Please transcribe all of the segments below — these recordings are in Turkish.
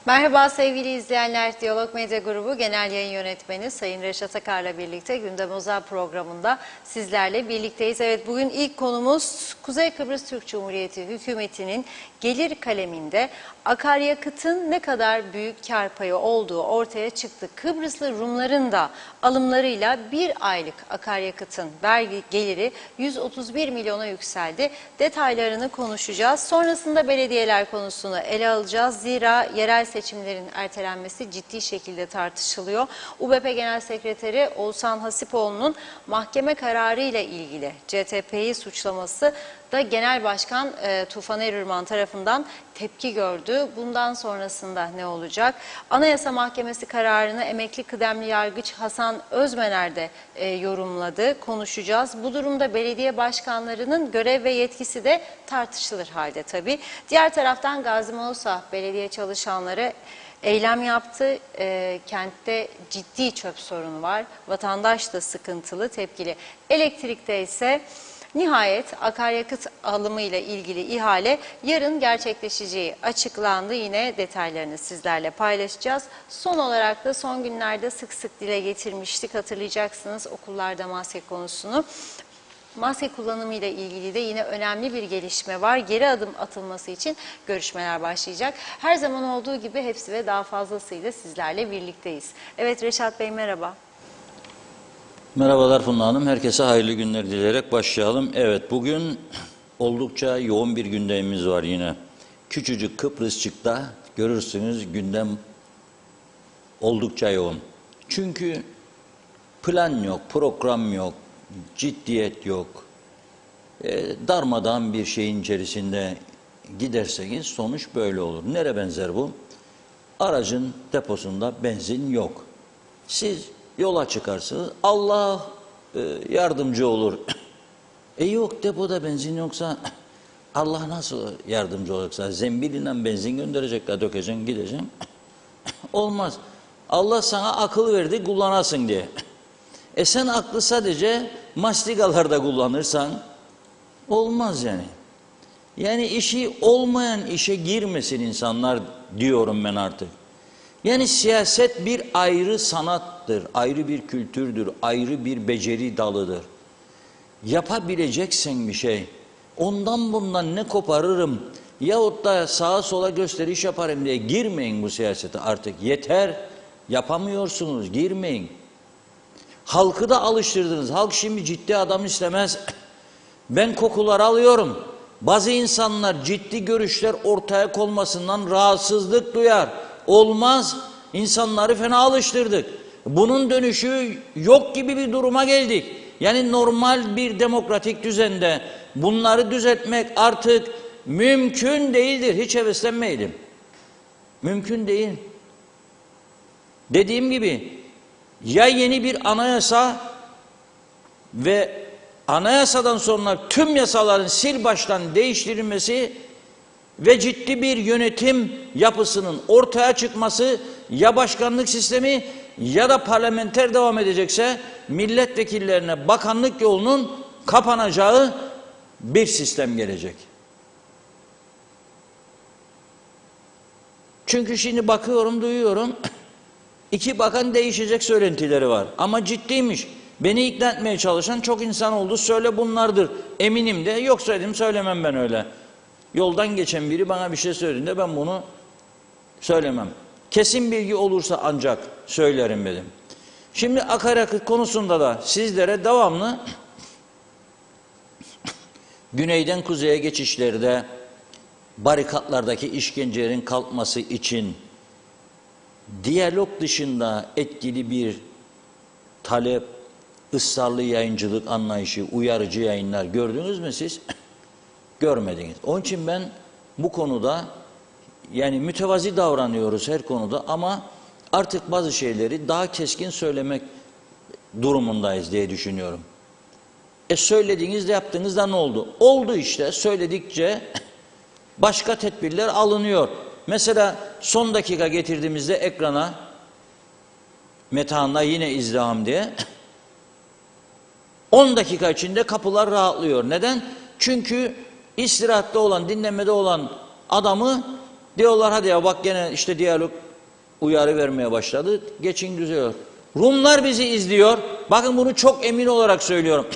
Merhaba sevgili izleyenler, Diyalog Medya Grubu Genel Yayın Yönetmeni Sayın Reşat Akar'la birlikte Gündem Özel programında sizlerle birlikteyiz. Evet, bugün ilk konumuz Kuzey Kıbrıs Türk Cumhuriyeti hükümetinin gelir kaleminde akaryakıtın ne kadar büyük kar payı olduğu ortaya çıktı. Kıbrıslı Rumların da alımlarıyla bir aylık akaryakıtın vergi geliri 131 milyona yükseldi. Detaylarını konuşacağız. Sonrasında belediyeler konusunu ele alacağız. Zira yerel seçimlerin ertelenmesi ciddi şekilde tartışılıyor. UBP Genel Sekreteri Oğuzhan Hasipoğlu'nun mahkeme kararı ile ilgili CTP'yi suçlaması da Genel Başkan Tufan Erürman tarafından tepki gördü. Bundan sonrasında ne olacak? Anayasa Mahkemesi kararını emekli kıdemli yargıç Hasan Özmener de yorumladı. Konuşacağız. Bu durumda belediye başkanlarının görev ve yetkisi de tartışılır halde tabii. Diğer taraftan Gazi Mausa belediye çalışanları eylem yaptı. Kentte ciddi çöp sorunu var. Vatandaş da sıkıntılı, tepkili. Elektrikte ise nihayet akaryakıt alımı ile ilgili ihale yarın gerçekleşeceği açıklandı. Yine detaylarını sizlerle paylaşacağız. Son olarak da son günlerde sık sık dile getirmiştik. Hatırlayacaksınız okullarda maske konusunu. Maske kullanımı ile ilgili de yine önemli bir gelişme var. Geri adım atılması için görüşmeler başlayacak. Her zaman olduğu gibi hepsi ve daha fazlasıyla sizlerle birlikteyiz. Evet Reşat Bey, merhaba. Merhabalar Funda Hanım. Herkese hayırlı günler dileyerek başlayalım. Evet, bugün oldukça yoğun bir gündemimiz var yine. Küçücük Kıbrısçık'ta görürsünüz gündem oldukça yoğun. Çünkü plan yok, program yok, ciddiyet yok. Darmadağın bir şeyin içerisinde giderseniz sonuç böyle olur. Nereye benzer bu? Aracın deposunda benzin yok. Siz yola çıkarsınız, Allah yardımcı olur. Yok, depoda benzin yoksa Allah nasıl yardımcı olacaksa? Zembiliyle benzin gönderecekler, dökeceksin, gideceksin. Olmaz. Allah sana akıl verdi, kullanasın diye. Sen aklı sadece mastikalarda kullanırsan olmaz yani. Yani işi olmayan işe girmesin insanlar diyorum ben artık. Yani siyaset bir ayrı sanattır, ayrı bir kültürdür, ayrı bir beceri dalıdır. Yapabileceksen bir şey, ondan bundan ne koparırım yahut da sağa sola gösteriş yaparım diye girmeyin bu siyasete artık. Yeter, yapamıyorsunuz, girmeyin. Halkı da alıştırdınız. Halk şimdi ciddi adam istemez. Ben kokular alıyorum. Bazı insanlar ciddi görüşler ortaya konmasından rahatsızlık duyar. Olmaz. İnsanları fena alıştırdık. Bunun dönüşü yok gibi bir duruma geldik. Yani normal bir demokratik düzende bunları düzeltmek artık mümkün değildir. Hiç heveslenmeyelim. Mümkün değil. Dediğim gibi ya yeni bir anayasa ve anayasadan sonra tüm yasaların sil baştan değiştirilmesi ve ciddi bir yönetim yapısının ortaya çıkması, ya başkanlık sistemi ya da parlamenter devam edecekse milletvekillerine bakanlık yolunun kapanacağı bir sistem gelecek. Çünkü şimdi bakıyorum, duyuyorum, 2 bakan değişecek söylentileri var. Ama ciddiymiş. Beni ikna etmeye çalışan çok insan oldu. Söyle bunlardır. Eminim de. Yok söyledim, söylemem ben öyle. Yoldan geçen biri bana bir şey söylediğinde ben bunu söylemem. Kesin bilgi olursa ancak söylerim dedim. Şimdi akaryakıt konusunda da sizlere devamlı güneyden kuzeye geçişlerde barikatlardaki işkencelerin kalkması için diyalog dışında etkili bir talep, ısrarlı yayıncılık anlayışı, uyarıcı yayınlar gördünüz mü siz? Görmediniz. Onun için ben bu konuda yani mütevazi davranıyoruz her konuda ama artık bazı şeyleri daha keskin söylemek durumundayız diye düşünüyorum. Söylediğinizde yaptığınızda ne oldu? Oldu işte, söyledikçe başka tedbirler alınıyor. Mesela son dakika getirdiğimizde ekrana Metehan'la yine izdiham diye 10 dakika içinde kapılar rahatlıyor. Neden? Çünkü istirahatte olan, dinlemede olan adamı Diyorlar hadi ya bak gene işte diyalog uyarı vermeye başladı. Geçin düzeliyor. Rumlar bizi izliyor. Bakın bunu çok emin olarak söylüyorum.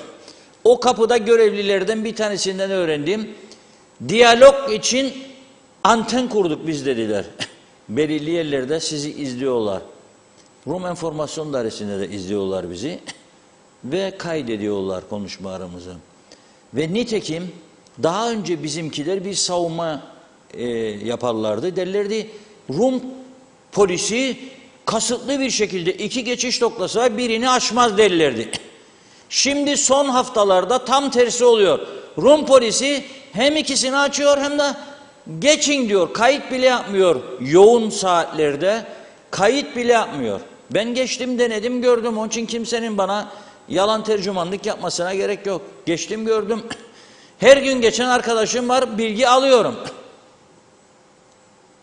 O kapıda görevlilerden bir tanesinden öğrendim. Diyalog için anten kurduk biz dediler. Belirli yerlerde sizi izliyorlar. Rum Enformasyon Dairesi'nde de izliyorlar bizi. Ve kaydediyorlar konuşmalarımızı. Ve nitekim daha önce bizimkiler bir savunma yaparlardı. Derlerdi Rum polisi kasıtlı bir şekilde 2 geçiş noktası var, birini aşmaz derlerdi. Şimdi son haftalarda tam tersi oluyor. Rum polisi hem ikisini açıyor hem de geçin diyor. Kayıt bile yapmıyor. Yoğun saatlerde kayıt bile yapmıyor. Ben geçtim denedim gördüm. Onun için kimsenin bana yalan tercümanlık yapmasına gerek yok. Geçtim gördüm. Her gün geçen arkadaşım var, bilgi alıyorum.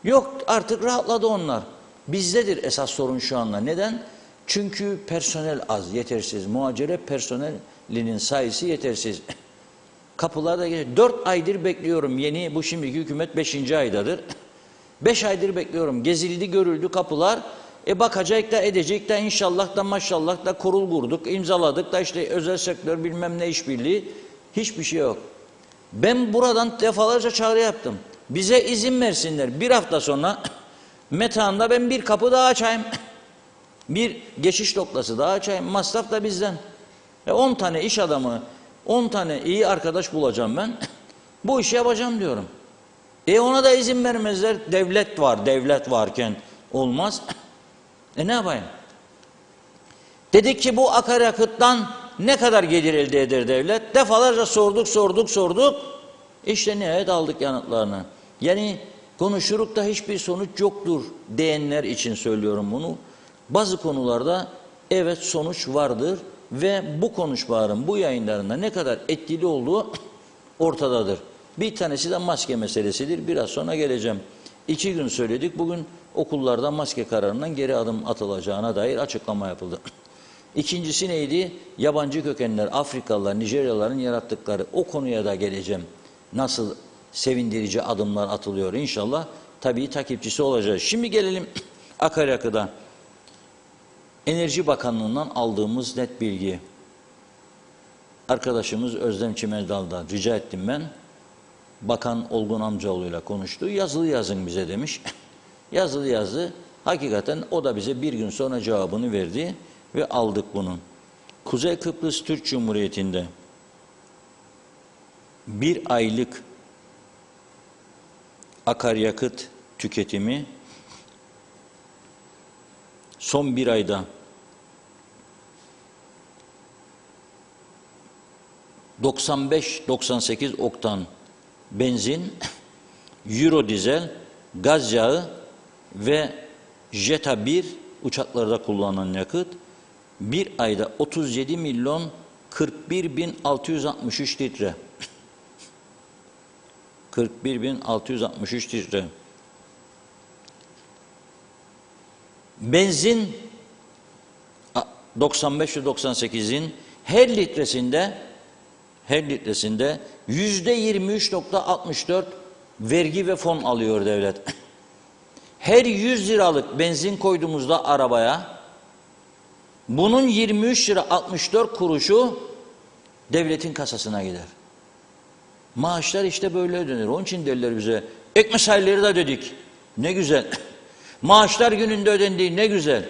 Yok artık rahatladı onlar. Bizdedir esas sorun şu anda. Neden? Çünkü personel az, yetersiz. Muhacere personelinin sayısı yetersiz. Kapılarda 4 aydır bekliyorum. Yeni bu şimdiki hükümet 5. aydadır. 5 aydır bekliyorum. Gezildi görüldü kapılar. Bakacak da edecek de inşallah da maşallah da kurul kurduk, imzaladık da işte özel sektör bilmem ne işbirliği. Hiçbir şey yok. Ben buradan defalarca çağrı yaptım. Bize izin versinler. Bir hafta sonra Metehan'da ben bir kapı daha açayım. Bir geçiş noktası daha açayım. Masraf da bizden. 10 tane iş adamı, 10 tane iyi arkadaş bulacağım ben. Bu işi yapacağım diyorum. Ona da izin vermezler. Devlet var. Devlet varken olmaz. Ne yapayım? Dedik ki bu akaryakıttan ne kadar gelir elde eder devlet? Defalarca sorduk. İşte nihayet aldık yanıtlarını. Yani konuşuruk da hiçbir sonuç yoktur diyenler için söylüyorum bunu. Bazı konularda evet sonuç vardır ve bu konuşmaların, bu yayınlarında ne kadar etkili olduğu ortadadır. Bir tanesi de maske meselesidir. Biraz sonra geleceğim. 2 gün söyledik. Bugün okullarda maske kararından geri adım atılacağına dair açıklama yapıldı. İkincisi neydi? Yabancı kökenler, Afrikalılar, Nijeryalıların yarattıkları. O konuya da geleceğim. Nasıl sevindirici adımlar atılıyor inşallah. Tabii takipçisi olacağız. Şimdi gelelim akaryakıda. Enerji Bakanlığı'ndan aldığımız net bilgi. Arkadaşımız Özlem Çimeldal'dan rica ettim ben. Bakan Olgun Amcaoğlu'yla konuştu. Yazılı yazın bize demiş. Yazılı yazdı. Hakikaten o da bize bir gün sonra cevabını verdi ve aldık bunu. Kuzey Kıbrıs Türk Cumhuriyeti'nde bir aylık akaryakıt tüketimi son bir ayda 95-98 oktan benzin, Euro dizel, gaz yağı ve Jetta 1 uçaklarda kullanılan yakıt bir ayda 37 milyon 41 bin 663 litre. 41 bin 663 litre. Benzin 95 ve 98'in her litresinde %23.64 vergi ve fon alıyor devlet. Her 100 liralık benzin koyduğumuzda arabaya bunun 23 lira 64 kuruşu devletin kasasına gider. Maaşlar işte böyle ödenir. Onun için derler bize ek mesaileri de ödedik. Ne güzel. Maaşlar gününde ödendiği ne güzel.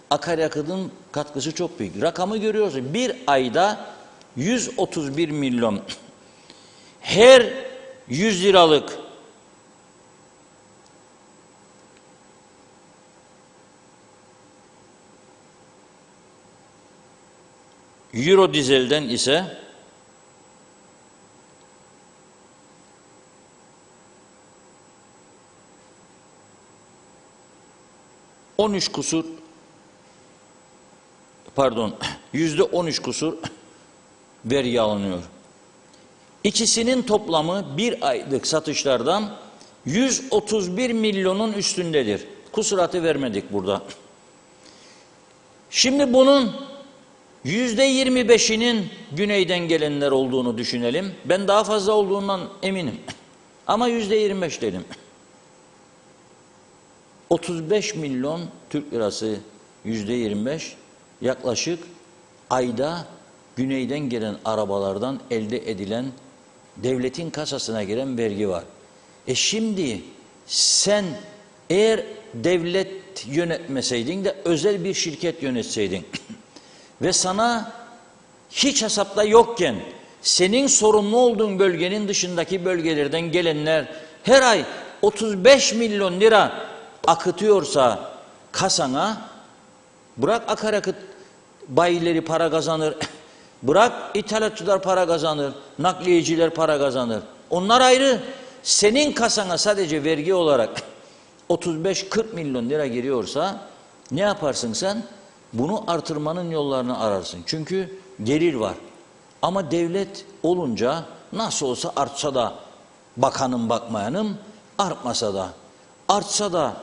Akaryakıtın katkısı çok büyük. Rakamı görüyorsunuz. Bir ayda 131 milyon. Her 100 liralık Euro dizelden ise 13 kusur %13 kusur vergi alınıyor. İkisinin toplamı bir aylık satışlardan 131 milyonun üstündedir. Kusuratı vermedik burada. Şimdi bunun %25'inin güneyden gelenler olduğunu düşünelim. Ben daha fazla olduğundan eminim. Ama %25 dedim. 35 milyon Türk lirası %25 yaklaşık ayda güneyden gelen arabalardan elde edilen devletin kasasına giren vergi var. Şimdi sen eğer devlet yönetmeseydin de özel bir şirket yönetseydin ve sana hiç hesapta yokken senin sorumlu olduğun bölgenin dışındaki bölgelerden gelenler her ay 35 milyon lira akıtıyorsa kasana, bırak akaryakıt bayileri para kazanır, bırak ithalatçılar para kazanır, nakliyeciler para kazanır. Onlar ayrı. Senin kasana sadece vergi olarak 35-40 milyon lira giriyorsa ne yaparsın sen? Bunu artırmanın yollarını ararsın. Çünkü gelir var. Ama devlet olunca nasıl olsa artsa da bakanım bakmayanım, artmasa da. Artsa da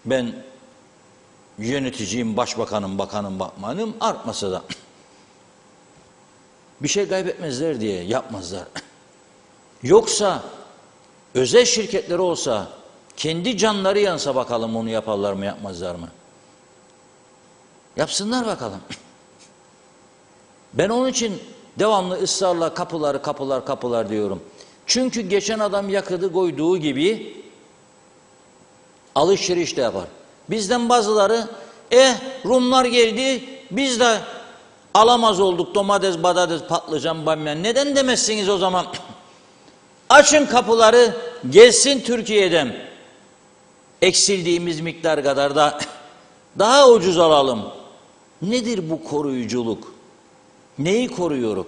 ben yöneticiyim, başbakanım, bakanım bakmayanım, artmasa da. Bir şey kaybetmezler diye yapmazlar. Yoksa özel şirketleri olsa, kendi canları yansa bakalım onu yaparlar mı yapmazlar mı? Yapsınlar bakalım. Ben onun için devamlı ısrarla kapılar diyorum. Çünkü geçen adam yakıdı koyduğu gibi alışveriş de yapar. Bizden bazıları Rumlar geldi biz de alamaz olduk domates, patates, patlıcan, bamya. Neden demezsiniz o zaman? Açın kapıları gelsin Türkiye'den. Eksildiğimiz miktar kadar da daha ucuz alalım. Nedir bu koruyuculuk? Neyi koruyoruz?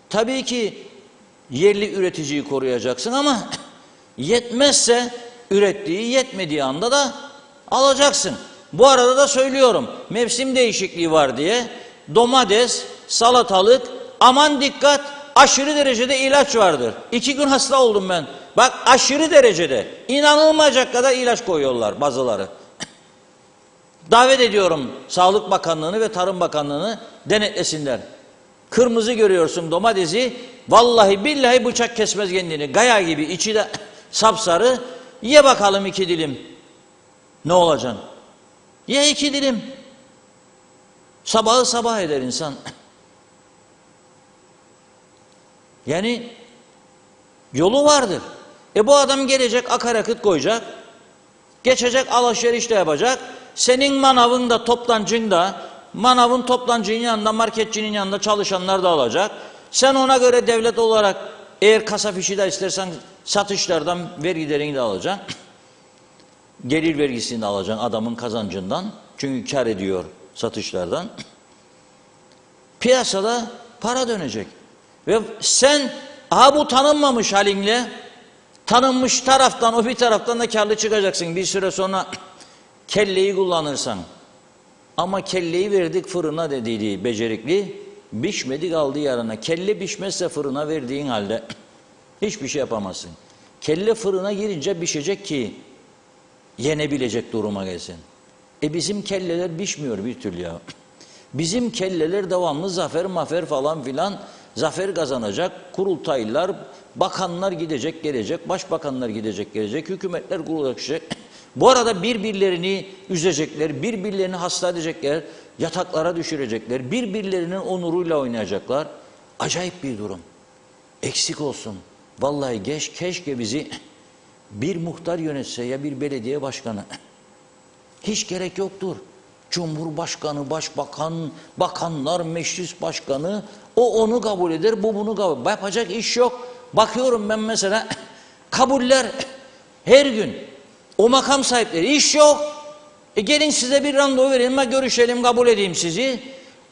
Tabii ki yerli üreticiyi koruyacaksın ama yetmezse ürettiği yetmediği anda da alacaksın. Bu arada da söylüyorum mevsim değişikliği var diye domates, salatalık aman dikkat aşırı derecede ilaç vardır. 2 gün hasta oldum ben. Bak aşırı derecede inanılmayacak kadar ilaç koyuyorlar bazıları. Davet ediyorum Sağlık Bakanlığı'nı ve Tarım Bakanlığı'nı denetlesinler. Kırmızı görüyorsun domatesi, vallahi billahi bıçak kesmez kendini. Gaya gibi içi de sapsarı. Ye bakalım 2 dilim. Ne olacaksın? Ye 2 dilim. Sabahı sabah eder insan. Yani yolu vardır. Bu adam gelecek akaryakıt koyacak. Geçecek alışveriş de yapacak. Senin manavın da toptancın da manavın toptancının yanında marketçinin yanında çalışanlar da alacak. Sen ona göre devlet olarak eğer kasa fişi de istersen satışlardan vergilerini de alacaksın. Gelir vergisini de alacaksın adamın kazancından. Çünkü kar ediyor satışlardan. Piyasada para dönecek. Ve sen bu tanınmamış halinle tanınmış taraftan o bir taraftan da karlı çıkacaksın. Bir süre sonra kelleyi kullanırsan. Ama kelleyi verdik fırına dediği becerikli, pişmedi kaldı yarına. Kelle pişmezse fırına verdiğin halde hiçbir şey yapamazsın. Kelle fırına girince pişecek ki yenebilecek duruma gelsin. Bizim kelleler pişmiyor bir türlü ya. Bizim kelleler devamlı zafer mafer falan filan zafer kazanacak. Kurultaylar, bakanlar gidecek gelecek, başbakanlar gidecek gelecek, hükümetler kurulacak. Bu arada birbirlerini üzecekler, birbirlerini hasta edecekler, yataklara düşürecekler, birbirlerinin onuruyla oynayacaklar. Acayip bir durum. Eksik olsun. Vallahi keşke bizi bir muhtar yönetse ya bir belediye başkanı. Hiç gerek yoktur. Cumhurbaşkanı, başbakan, bakanlar, meclis başkanı o onu kabul eder, bu bunu kabul eder. Yapacak iş yok. Bakıyorum ben mesela kabuller her gün. O makam sahipleri iş yok. Gelin size bir randevu verelim, görüşelim, kabul edeyim sizi.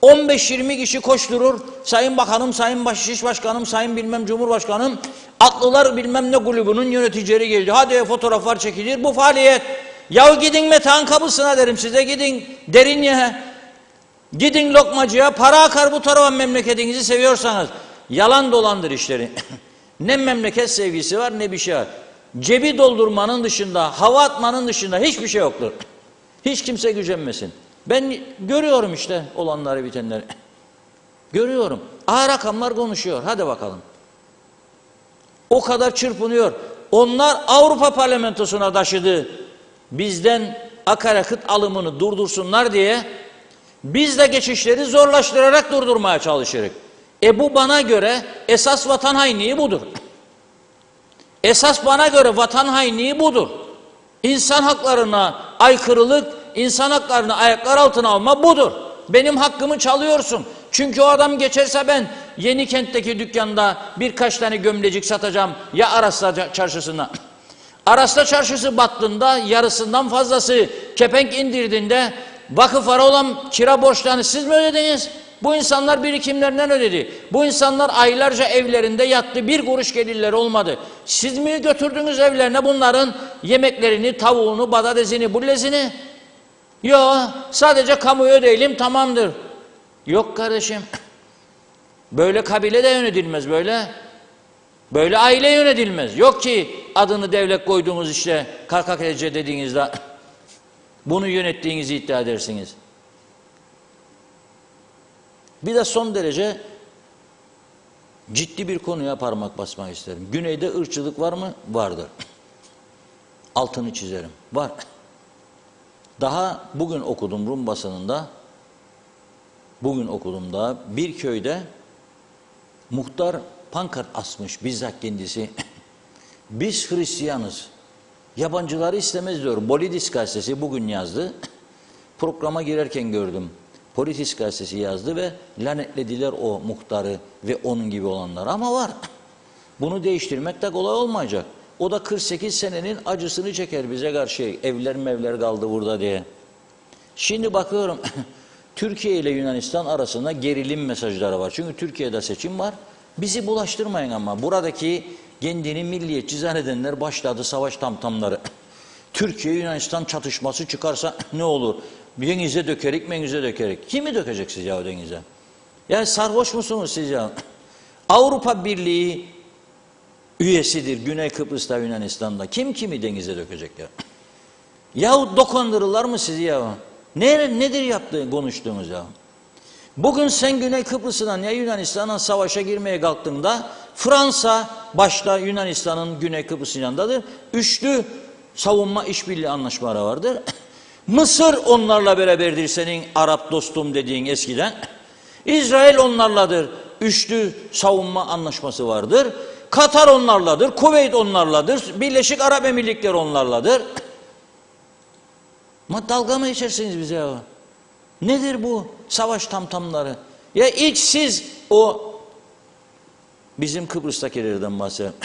15-20 kişi koşturur. Sayın Bakanım, Sayın Başiş Başkanım, Sayın bilmem Cumhurbaşkanım, Aklılar bilmem ne grubunun yöneticileri geldi. Hadi fotoğraflar çekilir. Bu faaliyet. Ya gidin Metehan kapısına derim size, gidin Derinye'ye, gidin Lokmacı'ya, para akar bu tarafa memleketinizi seviyorsanız. Yalan dolandır işleri. Ne memleket sevgisi var ne bir şey var. Cebi doldurmanın dışında, hava atmanın dışında hiçbir şey yoktur. Hiç kimse gücenmesin. Ben görüyorum işte olanları bitenleri. Görüyorum. Rakamlar konuşuyor. Hadi bakalım. O kadar çırpınıyor. Onlar Avrupa Parlamentosu'na taşıdı. bizden akaryakıt alımını durdursunlar diye biz de geçişleri zorlaştırarak durdurmaya çalışırız. Bu bana göre esas vatan hainliği budur. Esas bana göre vatan hainliği budur. İnsan haklarına aykırılık, insan haklarını ayaklar altına alma budur. Benim hakkımı çalıyorsun. Çünkü o adam geçerse ben Yenikent'teki dükkanda birkaç tane gömlecik satacağım ya Aras'ta çarşısına. Aras'ta çarşısı battığında yarısından fazlası kepenk indirdiğinde vakıflara olan kira borçlarını siz mi ödediniz? Bu insanlar birikimlerinden ödedi. Bu insanlar aylarca evlerinde yattı. Bir kuruş gelirleri olmadı. Siz mi götürdünüz evlerine bunların yemeklerini, tavuğunu, patatesini, bullesini? Yok, sadece kamuya ödeyelim tamamdır. Yok kardeşim. Böyle kabile de yönetilmez böyle. Böyle aile yönetilmez. Yok ki adını devlet koyduğunuz işte KKTC dediğinizde bunu yönettiğinizi iddia edersiniz. Bir de son derece ciddi bir konuya parmak basmak isterim. Güneyde ırkçılık var mı? Vardır. Altını çizerim. Var. Daha bugün okudum Rum basınında. Bugün okudum daha. Bir köyde muhtar pankart asmış bizzat kendisi. Biz Hristiyanız. Yabancıları istemez diyor. Bolidis gazetesi bugün yazdı. Programa girerken gördüm. Politis gazetesi yazdı ve lanetlediler o muhtarı ve onun gibi olanları. Ama var. Bunu değiştirmek de kolay olmayacak. O da 48 senenin acısını çeker bize karşı. Evler mevler kaldı burada diye. Şimdi bakıyorum Türkiye ile Yunanistan arasında gerilim mesajları var. Çünkü Türkiye'de seçim var. Bizi bulaştırmayın ama. Buradaki kendini milliyetçi zannedenler başladı savaş tamtamları. Türkiye-Yunanistan çatışması çıkarsa ne olur? Denize dökerik, menize dökerik. Kimi dökeceksiniz ya o denize? Ya sarhoş musunuz siz ya? Avrupa Birliği üyesidir Güney Kıbrıs'ta, Yunanistan'da. Kim kimi denize dökecek ya? Yahut dokandırırlar mı sizi ya? Nedir yaptığı, konuştuğunuz ya? Bugün sen Güney Kıbrıs'tan ya Yunanistan'a savaşa girmeye kalktığında Fransa başta Yunanistan'ın Güney Kıbrıs'ın yanındadır. Üçlü savunma işbirliği anlaşmaları vardır. Mısır onlarla beraberdir senin Arap dostum dediğin eskiden. İsrail onlarladır. Üçlü savunma anlaşması vardır. Katar onlarladır. Kuveyt onlarladır. Birleşik Arap Emirlikleri onlarladır. Ama dalga mı geçersiniz bize ya? Nedir bu savaş tamtamları? Ya ilk siz o bizim Kıbrıs'takilerden bahsediyorum.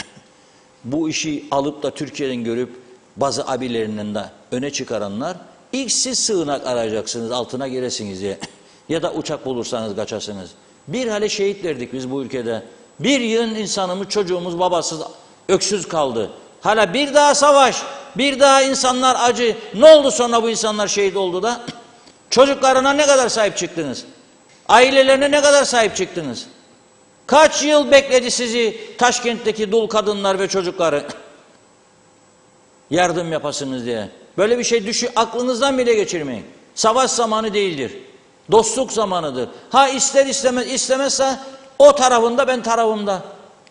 Bu işi alıp da Türkiye'den görüp bazı abilerinden de öne çıkaranlar ilk siz sığınak arayacaksınız altına giresiniz diye. Ya da uçak bulursanız kaçarsınız. Bir hale şehit verdik biz bu ülkede. Bir yığın insanımız, çocuğumuz babasız, öksüz kaldı. Hala bir daha savaş, bir daha insanlar acı. Ne oldu sonra bu insanlar şehit oldu da? Çocuklarına ne kadar sahip çıktınız? Ailelerine ne kadar sahip çıktınız? Kaç yıl bekledi sizi Taşkent'teki dul kadınlar ve çocukları yardım yapasınız diye. Böyle bir şey aklınızdan bile geçirmeyin. Savaş zamanı değildir. Dostluk zamanıdır. Ha ister istemez, istemezse o tarafında ben tarafımda.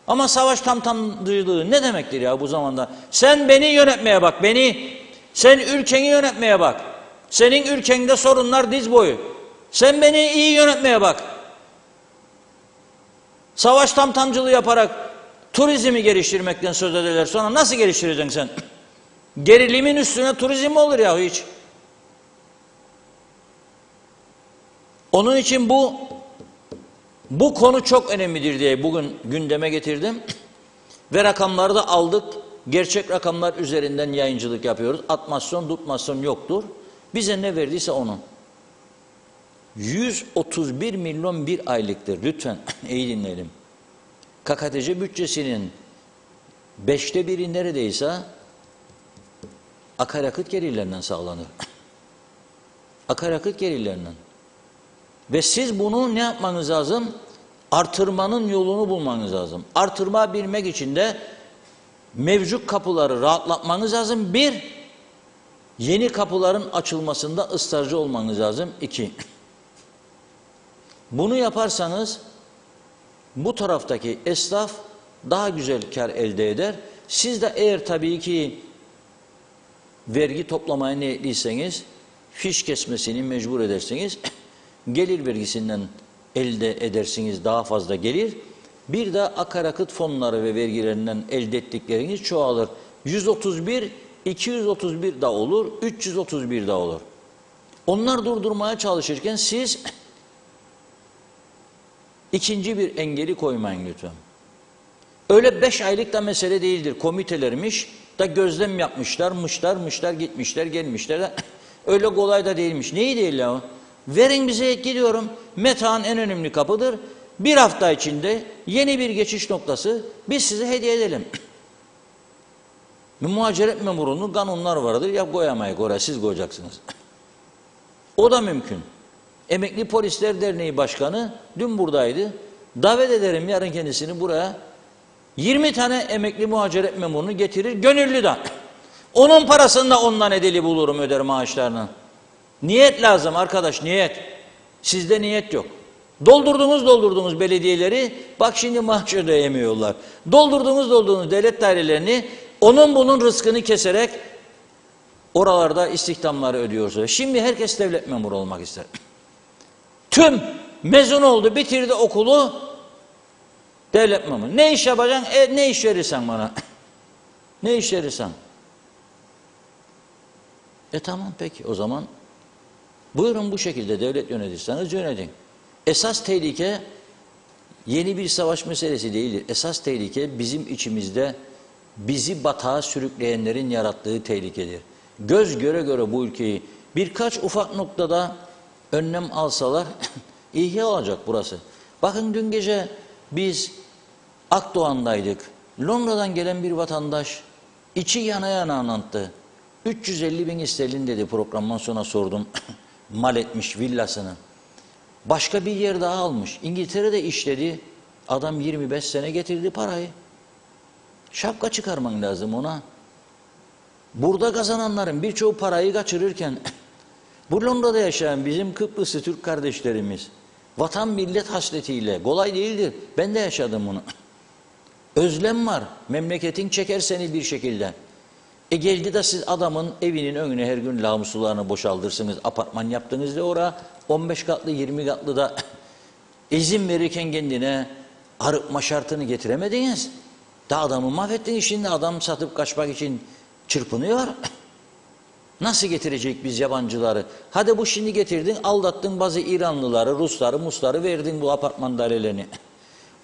Ama savaş tamtamcılığı ne demektir ya bu zamanda? Sen beni yönetmeye bak, beni. Sen ülkeni yönetmeye bak. Senin ülkende sorunlar diz boyu. Sen beni iyi yönetmeye bak. Savaş tamtamcılığı yaparak turizmi geliştirmekten söz ederler. Sonra nasıl geliştireceksin sen? Gerilimin üstüne turizm mi olur ya hiç? Onun için bu konu çok önemlidir diye bugün gündeme getirdim. Ve rakamları da aldık. Gerçek rakamlar üzerinden yayıncılık yapıyoruz. Atmasyon, tutmasyon yoktur. Bize ne verdiyse onu. 131 milyon bir aylıktır. Lütfen iyi dinleyelim. KKTC bütçesinin 5'te biri neredeyse akaryakıt gelirlerinden sağlanır. Akaryakıt gelirlerinden. Ve siz bunu ne yapmanız lazım? Artırmanın yolunu bulmanız lazım. Artırma bilmek için de mevcut kapıları rahatlatmanız lazım. Bir, yeni kapıların açılmasında ısrarcı olmanız lazım. İki, bunu yaparsanız bu taraftaki esnaf daha güzel kar elde eder. Siz de eğer tabii ki vergi toplamaya niyetliyseniz fiş kesmesini mecbur edersiniz. Gelir vergisinden elde edersiniz daha fazla gelir. Bir de akaryakıt fonları ve vergilerinden elde ettikleriniz çoğalır. 131, 231 da olur, 331 da olur. Onlar durdurmaya çalışırken siz ikinci bir engeli koymayın lütfen. Öyle 5 aylık da mesele değildir. Komitelermiş da gözlem yapmışlar, gitmişler, gelmişler de öyle kolay da değilmiş. Neyi değil ya? Verin bize gidiyorum. Meta'nın en önemli kapıdır. Bir hafta içinde yeni bir geçiş noktası biz size hediye edelim. Muhaciret memurunun kanunlar vardır. Ya koyamayız oraya siz koyacaksınız. O da mümkün. Emekli Polisler Derneği Başkanı dün buradaydı. Davet ederim yarın kendisini buraya. 20 tane emekli muhaciret memurunu getirir gönüllüden. Onun parasını da ondan edeli bulurum öder maaşlarını. Niyet lazım arkadaş niyet. Sizde niyet yok. Doldurdunuz belediyeleri bak şimdi maaş ödeyemiyorlar. Doldurdunuz devlet dairelerini onun bunun rızkını keserek oralarda istihdamları ödüyorsunuz. Şimdi herkes devlet memuru olmak ister. Tüm mezun oldu bitirdi okulu devlet memuru. Ne iş yapacaksın? Ne iş verirsen bana. Ne iş verirsen. Tamam peki o zaman buyurun bu şekilde devlet yönetirseniz yönetin. Esas tehlike yeni bir savaş meselesi değildir. Esas tehlike bizim içimizde bizi batağa sürükleyenlerin yarattığı tehlikedir. Göz göre göre bu ülkeyi birkaç ufak noktada önlem alsalar ihya olacak burası. Bakın dün gece biz Akdoğan'daydık. Londra'dan gelen bir vatandaş içi yana yana anlattı. 350.000 sterlin dedi programdan sonra sordum. Mal etmiş villasını. Başka bir yer daha almış. İngiltere'de işledi. Adam 25 sene getirdi parayı. Şapka çıkarman lazım ona. Burada kazananların birçoğu parayı kaçırırken bu Londra'da yaşayan bizim Kıbrıslı Türk kardeşlerimiz vatan millet hasretiyle kolay değildir. Ben de yaşadım bunu. Özlem var. Memleketin çeker seni bir şekilde. Geldi de siz adamın evinin önüne her gün lağımsularını boşaltırsınız. Apartman yaptınız da oraya 15 katlı 20 katlı da izin verirken kendine arıtma şartını getiremediniz. Da adamı mahvettiniz şimdi adam satıp kaçmak için çırpınıyor. Nasıl getirecek biz yabancıları? Hadi bu şimdi getirdin aldattın bazı İranlıları, Rusları, Musları verdin bu apartman dairelerini.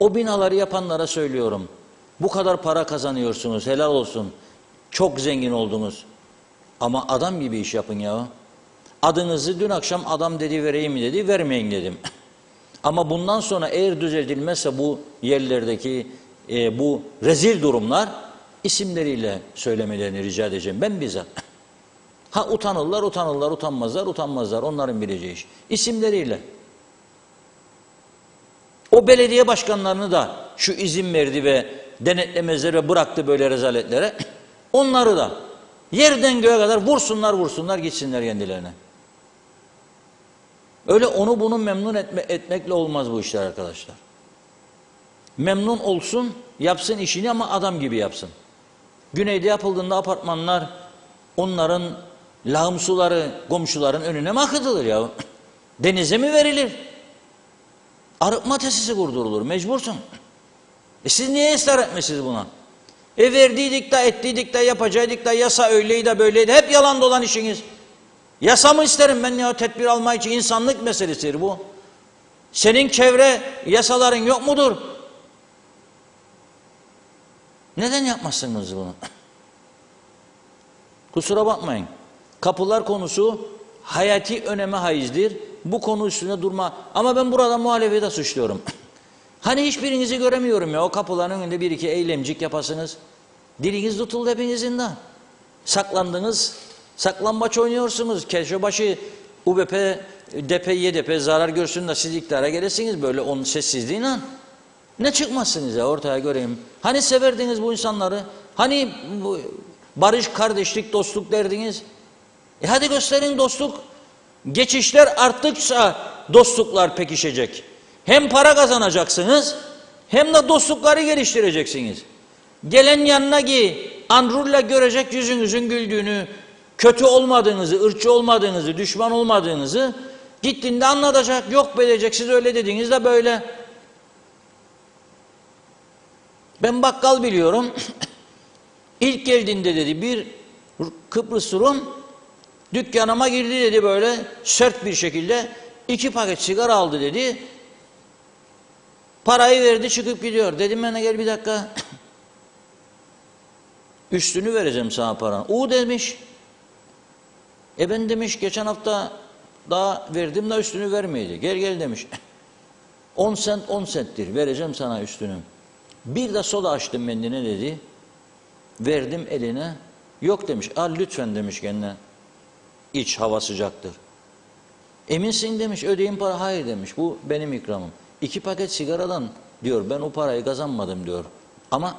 O binaları yapanlara söylüyorum. Bu kadar para kazanıyorsunuz helal olsun. Çok zengin oldunuz. Ama adam gibi iş yapın ya. Adınızı dün akşam adam dedi vereyim mi dedi vermeyin dedim. Ama bundan sonra eğer düzeltilmezse bu yerlerdeki bu rezil durumlar isimleriyle söylemelerini rica edeceğim ben bizzat. Ha utanırlar, utanmazlar onların bileceği iş. İsimleriyle. O belediye başkanlarını da şu izin verdi ve denetlemezler ve bıraktı böyle rezaletlere. Onları da yerden göğe kadar vursunlar gitsinler kendilerine. Öyle onu bunu memnun etmekle olmaz bu işler arkadaşlar. Memnun olsun, yapsın işini ama adam gibi yapsın. Güneyde yapıldığında apartmanlar onların lağım suları komşuların önüne mi akıtılır ya? Denize mi verilir? Arıtma tesisi kurdurulur, mecbursun. Siz niye ısrar etmesiniz buna? Verdiydik de ettiydik de yapacaktık da yasa öyleydi de böyleydi. Hep yalan dolan işiniz. Yasa mı isterim ben ya tedbir almak için insanlık meselesidir bu. Senin çevre yasaların yok mudur? Neden yapmazsınız bunu? Kusura bakmayın. Kapılar konusu hayati öneme haizdir. Bu konu üstüne durma. Ama ben burada muhalefeti de suçluyorum. Hani hiçbirinizi göremiyorum ya. O kapıların önünde bir iki eylemcik yapasınız. Diliniz tutuldu hepinizin de. Saklandınız. Saklambaç oynuyorsunuz. Keşebaşı UBP, DP, YDP zarar görsün de siz iktidara gelesiniz. Böyle onun sessizliğiyle. Ne çıkmazsınız ya ortaya göreyim. Hani severdiniz bu insanları? Hani bu barış, kardeşlik, dostluk derdiniz? Hadi gösterin dostluk. Geçişler arttıkça dostluklar pekişecek. Hem para kazanacaksınız hem de dostlukları geliştireceksiniz. Gelen yanına ki andrulla görecek yüzünüzün güldüğünü, kötü olmadığınızı, ırkçı olmadığınızı, düşman olmadığınızı gittiğinde anlatacak. Yok bilecek, siz öyle dediğiniz de böyle. Ben bakkal biliyorum. İlk geldiğinde dedi bir Kıbrıs Rum dükkanıma girdi dedi böyle sert bir şekilde 2 paket sigara aldı dedi. Parayı verdi çıkıp gidiyor. Dedim bana gel bir dakika. Üstünü vereceğim sana paranı. O demiş. Ben demiş geçen hafta daha verdim de üstünü vermeydi. Gel gel demiş. 10 sent 10 senttir vereceğim sana üstünü. Bir de soda açtım kendine dedi. Verdim eline. Yok demiş. Al lütfen demiş kendine. İç hava sıcaktır. Eminsin demiş ödeyin para. Hayır demiş bu benim ikramım. 2 paket sigaradan diyor ben o parayı kazanmadım diyor. Ama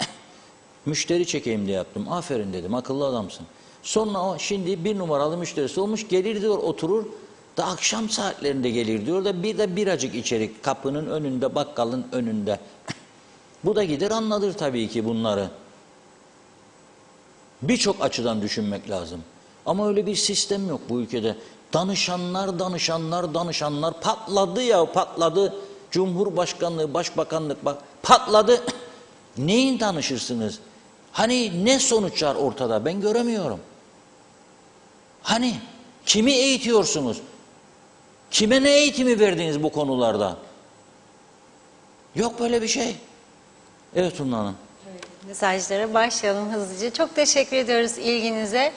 müşteri çekeyim diye yaptım. Aferin dedim akıllı adamsın. Sonra o şimdi 1 numaralı müşterisi olmuş gelir diyor oturur. Da akşam saatlerinde gelir diyor da bir de biracık içerik kapının önünde bakkalın önünde. Bu da gider anladır tabii ki bunları. Birçok açıdan düşünmek lazım. Ama öyle bir sistem yok bu ülkede. Danışanlar patladı ya patladı. Cumhurbaşkanlığı, başbakanlık bak patladı. Neyin danışırsınız? Hani ne sonuçlar ortada ben göremiyorum. Hani kimi eğitiyorsunuz? Kime ne eğitimi verdiniz bu konularda? Yok böyle bir şey. Evet Umla Hanım. Mesajlara başlayalım hızlıca. Çok teşekkür ediyoruz ilginize.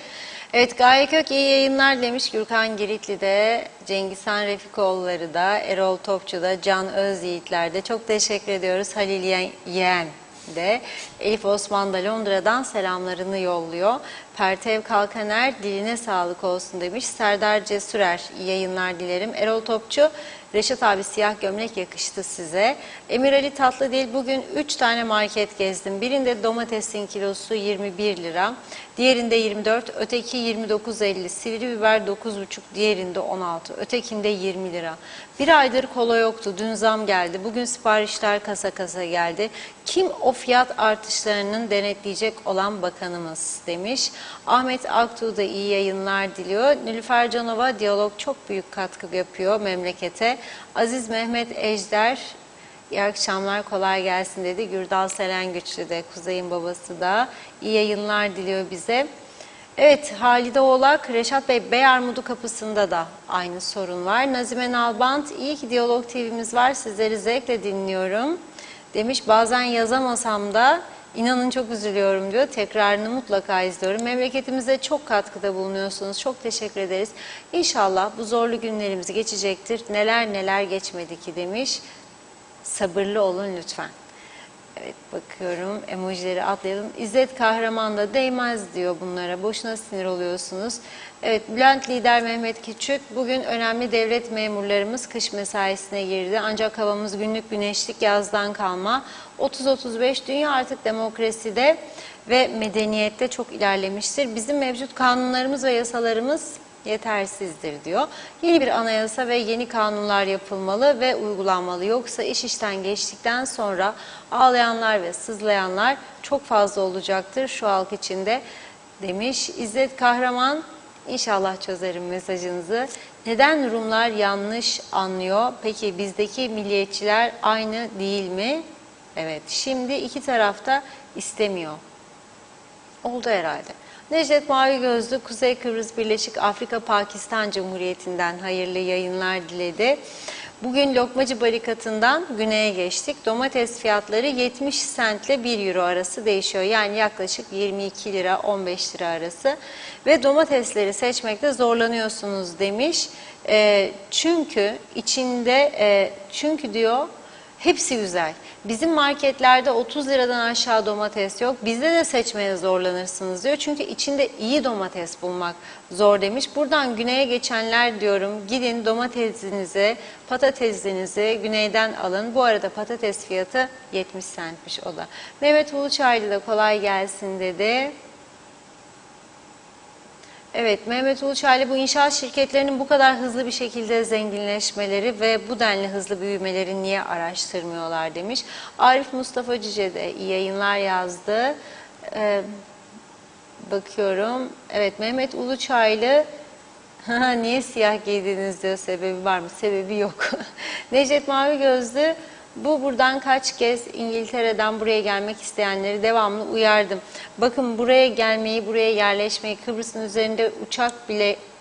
Evet Gaye Kök iyi yayınlar demiş. Gürkan Giritli de, Cengizhan Refikoğulları da, Erol Topçu da, Can Özyiğitler de. Çok teşekkür ediyoruz. Halil Yeğen de. Elif Osman da Londra'dan selamlarını yolluyor. Pertev Kalkaner diline sağlık olsun demiş. Serdar Cesurer iyi yayınlar dilerim. Erol Topçu Reşat abi siyah gömlek yakıştı size. Emir Ali Tatlıdil bugün 3 tane market gezdim. Birinde domatesin kilosu 21 lira. Diğerinde 24, öteki 29.50. Sivri biber 9,5, diğerinde 16. Ötekinde 20 lira. Bir aydır kola yoktu. Dün zam geldi. Bugün siparişler kasa kasa geldi. Kim o fiyat artışlarının denetleyecek olan bakanımız demiş. Ahmet Aktuğ da iyi yayınlar diliyor. Nilüfer Canova diyalog çok büyük katkı yapıyor memlekete. Aziz Mehmet Ejder iyi akşamlar kolay gelsin dedi. Gürdal Selengüçlü de Kuzey'in babası da iyi yayınlar diliyor bize. Evet Halide Oğlak, Reşat Bey Beyarmudu kapısında da aynı sorun var. Nazime Nalbant iyi ki Diyalog TV'miz var sizleri zevkle dinliyorum demiş. Bazen yazamasam da İnanın çok üzülüyorum diyor. Tekrarını mutlaka izliyorum. Memleketimize çok katkıda bulunuyorsunuz. Çok teşekkür ederiz. İnşallah bu zorlu günlerimiz geçecektir. Neler neler geçmedi ki demiş. Sabırlı olun lütfen. Evet bakıyorum emojileri atlayalım. İzzet Kahraman da değmez diyor bunlara. Boşuna sinir oluyorsunuz. Evet Bülent Lider Mehmet Küçük. Bugün önemli devlet memurlarımız kış mesaisine girdi. Ancak havamız günlük güneşlik yazdan kalma. 30-35 dünya artık demokraside ve medeniyette çok ilerlemiştir. Bizim mevcut kanunlarımız ve yasalarımız yetersizdir diyor. Yeni bir anayasa ve yeni kanunlar yapılmalı ve uygulanmalı. Yoksa iş işten geçtikten sonra ağlayanlar ve sızlayanlar çok fazla olacaktır şu halk içinde demiş. İzzet Kahraman İnşallah çözerim mesajınızı. Neden Rumlar yanlış anlıyor? Peki bizdeki milliyetçiler aynı değil mi? Evet, şimdi iki tarafta istemiyor. Oldu herhalde. Necdet Mavi Gözlü, Kuzey Kıbrıs Birleşik Afrika Pakistan Cumhuriyeti'nden hayırlı yayınlar diledi. Bugün Lokmacı Barikatı'ndan güneye geçtik. Domates fiyatları 70 sentle 1 euro arası değişiyor. Yani yaklaşık 22 lira 15 lira arası. Ve domatesleri seçmekte zorlanıyorsunuz demiş. Çünkü içinde, çünkü diyor hepsi güzel. Bizim marketlerde 30 liradan aşağı domates yok. Bizde de seçmeye zorlanırsınız diyor. Çünkü içinde iyi domates bulmak zor demiş. Buradan güneye geçenler diyorum gidin domatesinizi, patatesinizi güneyden alın. Bu arada patates fiyatı 70 centmiş o da. Mehmet Uluçaylı da kolay gelsin dedi. Evet, Mehmet Uluçaylı bu inşaat şirketlerinin bu kadar hızlı bir şekilde zenginleşmeleri ve bu denli hızlı büyümeleri niye araştırmıyorlar demiş. Arif Mustafa Cüce de iyi yayınlar yazdı. Bakıyorum. Evet, Mehmet Uluçaylı. Niye siyah giydiniz diyor, sebebi var mı? Sebebi yok. Necdet Mavi Gözlü, buradan kaç kez İngiltere'den buraya gelmek isteyenleri devamlı uyardım. Bakın, buraya gelmeyi, buraya yerleşmeyi, Kıbrıs'ın üzerinde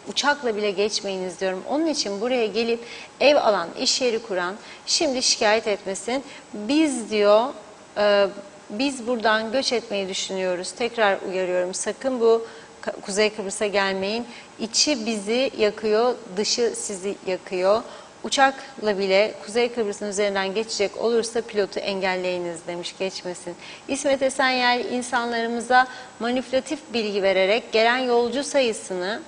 uçakla bile geçmeyiniz diyorum. Onun için buraya gelip ev alan, iş yeri kuran şimdi şikayet etmesin. Biz diyor, biz buradan göç etmeyi düşünüyoruz. Tekrar uyarıyorum, sakın bu Kuzey Kıbrıs'a gelmeyin. İçi bizi yakıyor, dışı sizi yakıyor. Uçakla bile Kuzey Kıbrıs'ın üzerinden geçecek olursa pilotu engelleyiniz demiş, geçmesin. İsmet Esenyel, insanlarımıza manipülatif bilgi vererek gelen yolcu sayısını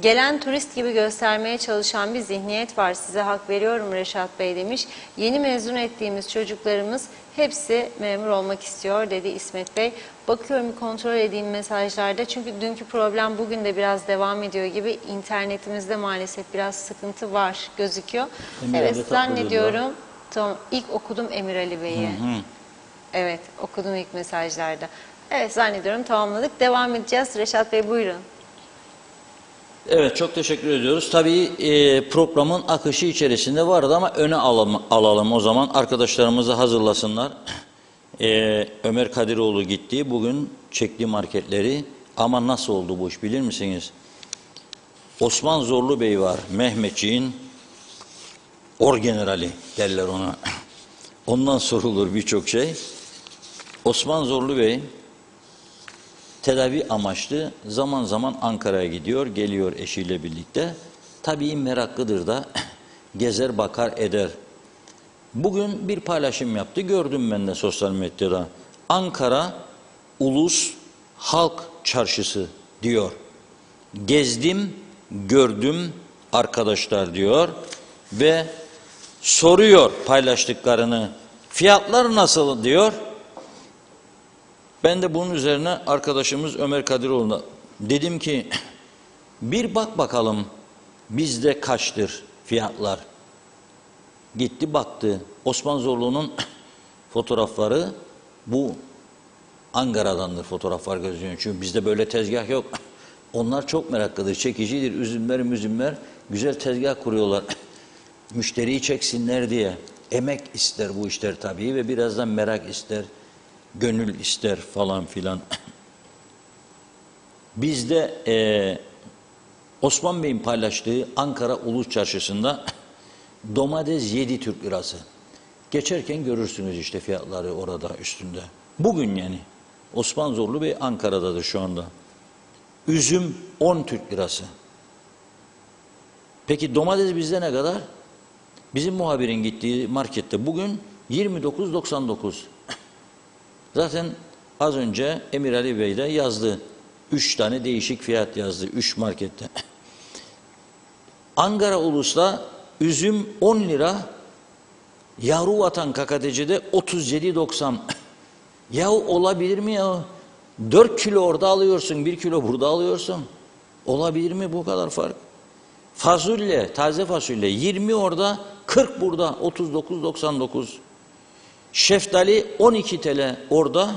gelen turist gibi göstermeye çalışan bir zihniyet var. Size hak veriyorum Reşat Bey demiş. Yeni mezun ettiğimiz çocuklarımız hepsi memur olmak istiyor dedi İsmet Bey. Bakıyorum, kontrol edeyim mesajlarda. Çünkü dünkü problem bugün de biraz devam ediyor gibi. İnternetimizde maalesef biraz sıkıntı var gözüküyor. Emir Evet, Ali zannediyorum. Tamam, ilk okudum Emir Ali Bey'i. Evet, okudum ilk mesajlarda. Evet, zannediyorum tamamladık. Devam edeceğiz. Reşat Bey buyurun. Evet, çok teşekkür ediyoruz. Tabii programın akışı içerisinde vardı ama öne alalım o zaman. Arkadaşlarımızı hazırlasınlar. Ömer Kadiroğlu gitti. Bugün çekti marketleri. Ama nasıl oldu bu iş bilir misiniz? Osman Zorlu Bey var. Mehmetçiğin orgenerali derler ona. Ondan sorulur birçok şey. Osman Zorlu Bey tedavi amaçlı zaman zaman Ankara'ya gidiyor, geliyor eşiyle birlikte. Tabii meraklıdır da gezer bakar eder. Bugün bir paylaşım yaptı, gördüm ben de sosyal medyada. Ankara Ulus Halk Çarşısı diyor. Gezdim, gördüm arkadaşlar diyor ve soruyor paylaştıklarını. Fiyatlar nasıl diyor. Ben de bunun üzerine arkadaşımız Ömer Kadiroğlu'na dedim ki bir bak bakalım bizde kaçtır fiyatlar. Gitti baktı. Osman Zorlu'nun fotoğrafları, bu Ankara'dandır fotoğraflar gözüküyor. Çünkü bizde böyle tezgah yok. Onlar çok meraklıdır, çekicidir. Üzümler güzel tezgah kuruyorlar. Müşteriyi çeksinler diye. Emek ister bu işler tabii ve birazdan merak ister. Gönül ister falan filan. Bizde Osman Bey'in paylaştığı Ankara Ulus Çarşısı'nda domates 7 Türk lirası. Geçerken görürsünüz işte fiyatları orada üstünde. Bugün yani. Osman Zorlu Bey Ankara'dadır şu anda. Üzüm 10 Türk lirası. Peki domates bizde ne kadar? Bizim muhabirin gittiği markette bugün 29.99. Zaten az önce Emir Ali Bey de yazdı. 3 tane değişik fiyat yazdı. 3 markette. Ankara Ulus'ta üzüm 10 lira. Yavru Vatan KKTC'de 37.90. Ya olabilir mi ya? 4 kilo orada alıyorsun, 1 kilo burada alıyorsun. Olabilir mi bu kadar fark? Fasulye, taze fasulye 20 orada, 40 burada, 39.99. Şeftali 12 TL orada,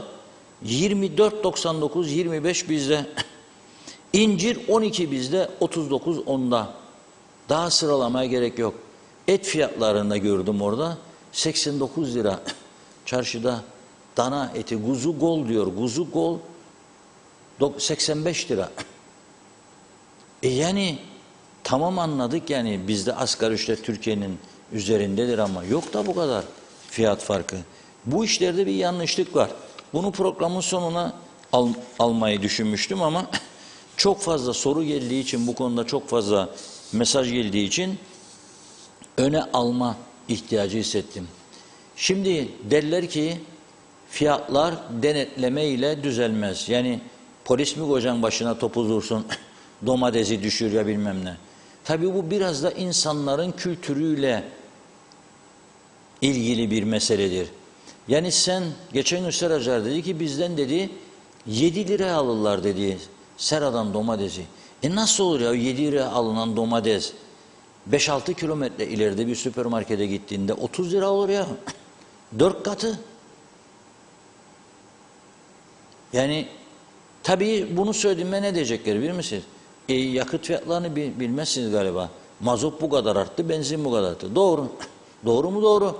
24.99, 25 bizde. İncir 12 bizde, 39 onda. Daha sıralamaya gerek yok. Et fiyatlarında gördüm orada, 89 lira. Çarşıda dana eti, kuzu gol diyor, kuzu gol 85 lira. Yani tamam anladık yani bizde asgari ücret Türkiye'nin üzerindedir ama yok da bu kadar fiyat farkı. Bu işlerde bir yanlışlık var. Bunu programın sonuna almayı düşünmüştüm ama çok fazla soru geldiği için, bu konuda çok fazla mesaj geldiği için öne alma ihtiyacı hissettim. Şimdi derler ki fiyatlar denetleme ile düzelmez. Yani polis mi kocan başına topuz vursun, domatesi düşür ya bilmem ne. Tabii bu biraz da insanların kültürüyle ilgili bir meseledir. Yani sen, geçen gün Seracar dedi ki bizden dedi 7 liraya alırlar dedi Sera'dan domatesi. Nasıl olur ya 7 liraya alınan domates 5-6 kilometre ileride bir süpermarkete gittiğinde 30 lira olur ya. 4 katı. Yani Tabii bunu söylediğimde ne diyecekler bilir misiniz? Yakıt fiyatlarını bilmezsiniz galiba. Mazot bu kadar arttı, benzin bu kadar arttı. Doğru. Doğru mu? Doğru.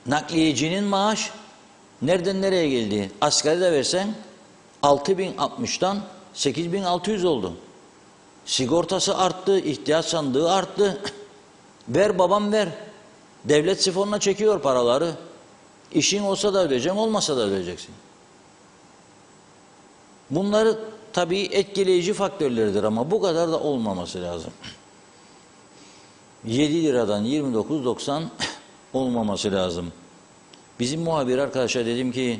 Nakliyecinin maaş nereden nereye geldi? Asgari de versen 6.060'dan 8.600 oldu. Sigortası arttı, ihtiyaç sandığı arttı. Ver babam ver. Devlet sifonuna çekiyor paraları. İşin olsa da ödeyeceksin, olmasa da ödeyeceksin. Bunları tabii etkileyici faktörlerdir ama bu kadar da olmaması lazım. 7 liradan 29.90 olmaması lazım. Bizim muhabir arkadaşa dedim ki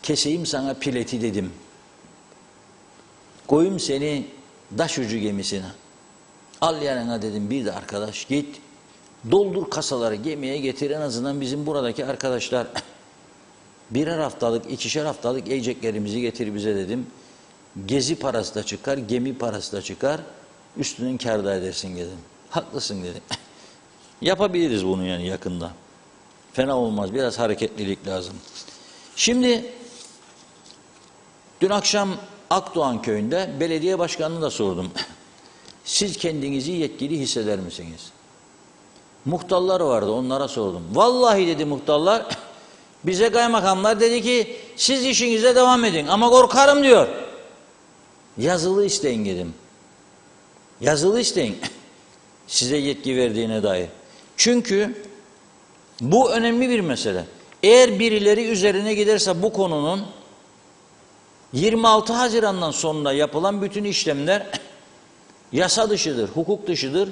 keseyim sana pileti dedim. Koyayım seni daş ucu gemisine. Al yanına dedim bir de arkadaş git. Doldur kasaları gemiye getir en azından bizim buradaki arkadaşlar birer haftalık, ikişer haftalık yiyeceklerimizi getir bize dedim. Gezi parası da çıkar, gemi parası da çıkar. Üstünün kâr da edersin dedim. Haklısın dedi. Yapabiliriz bunu yani yakında. Fena olmaz. Biraz hareketlilik lazım. Şimdi dün akşam Akdoğan köyünde belediye başkanını da sordum. Siz kendinizi yetkili hisseder misiniz? Muhtarlar vardı, onlara sordum. Vallahi dedi muhtarlar, bize kaymakamlar dedi ki siz işinize devam edin ama korkarım diyor. Yazılı isteyin dedim. Yazılı isteyin. Size yetki verdiğine dair. Çünkü bu önemli bir mesele. Eğer birileri üzerine giderse bu konunun 26 Haziran'dan sonra yapılan bütün işlemler yasa dışıdır, hukuk dışıdır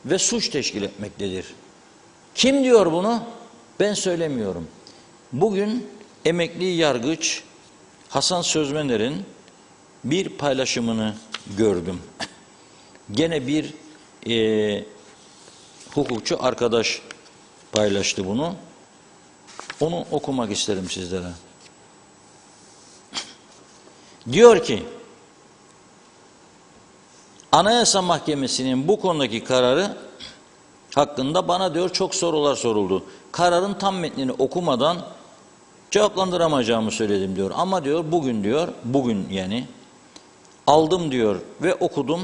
ve suç teşkil etmektedir. Kim diyor bunu? Ben söylemiyorum. Bugün emekli yargıç Hasan Sözmener'in bir paylaşımını gördüm. Gene bir hukukçu arkadaş paylaştı bunu. Onu okumak isterim sizlere. Diyor ki, Anayasa Mahkemesi'nin bu konudaki kararı hakkında bana diyor çok sorular soruldu. Kararın tam metnini okumadan cevaplandıramayacağımı söyledim diyor. Ama diyor bugün yani aldım diyor ve okudum.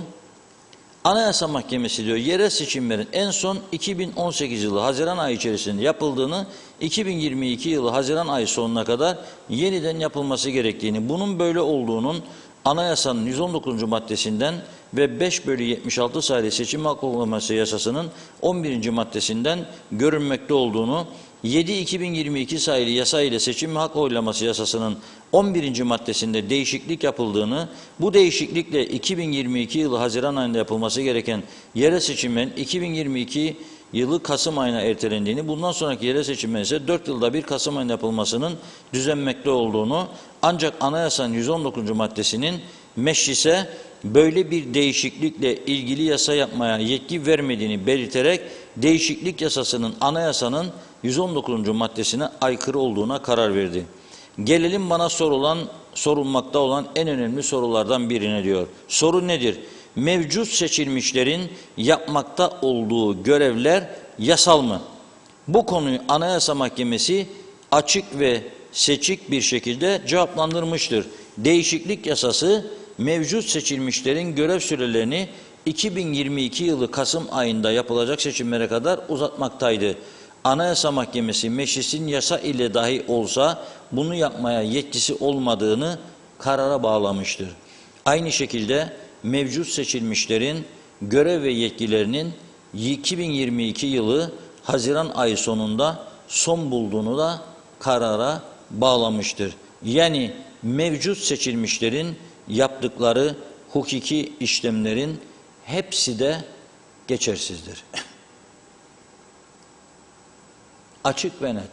Anayasa Mahkemesi diyor yerel seçimlerin en son 2018 yılı Haziran ayı içerisinde yapıldığını, 2022 yılı Haziran ayı sonuna kadar yeniden yapılması gerektiğini, bunun böyle olduğunun Anayasanın 119. maddesinden ve 5/76 sayılı seçim hakkı uygulaması yasasının 11. maddesinden görünmekte olduğunu, 7/2022 sayılı yasa ile seçim hakkı oylaması yasasının 11. maddesinde değişiklik yapıldığını, bu değişiklikle 2022 yılı Haziran ayında yapılması gereken yerel seçimlerin 2022 yılı Kasım ayına ertelendiğini, bundan sonraki yerel seçimlerin ise 4 yılda bir Kasım ayında yapılmasının düzenmekte olduğunu, ancak Anayasanın 119. maddesinin meclise böyle bir değişiklikle ilgili yasa yapmaya yetki vermediğini belirterek değişiklik yasasının anayasanın 119. maddesine aykırı olduğuna karar verdi. Gelelim bana sorulmakta olan en önemli sorulardan birine diyor. Soru nedir? Mevcut seçilmişlerin yapmakta olduğu görevler yasal mı? Bu konuyu Anayasa Mahkemesi açık ve seçik bir şekilde cevaplandırmıştır. Değişiklik yasası mevcut seçilmişlerin görev sürelerini 2022 yılı Kasım ayında yapılacak seçimlere kadar uzatmaktaydı. Anayasa Mahkemesi meclisin yasa ile dahi olsa bunu yapmaya yetkisi olmadığını karara bağlamıştır. Aynı şekilde mevcut seçilmişlerin görev ve yetkilerinin 2022 yılı Haziran ayı sonunda son bulduğunu da karara bağlamıştır. Yani mevcut seçilmişlerin yaptıkları hukuki işlemlerin hepsi de geçersizdir. Açık ve net.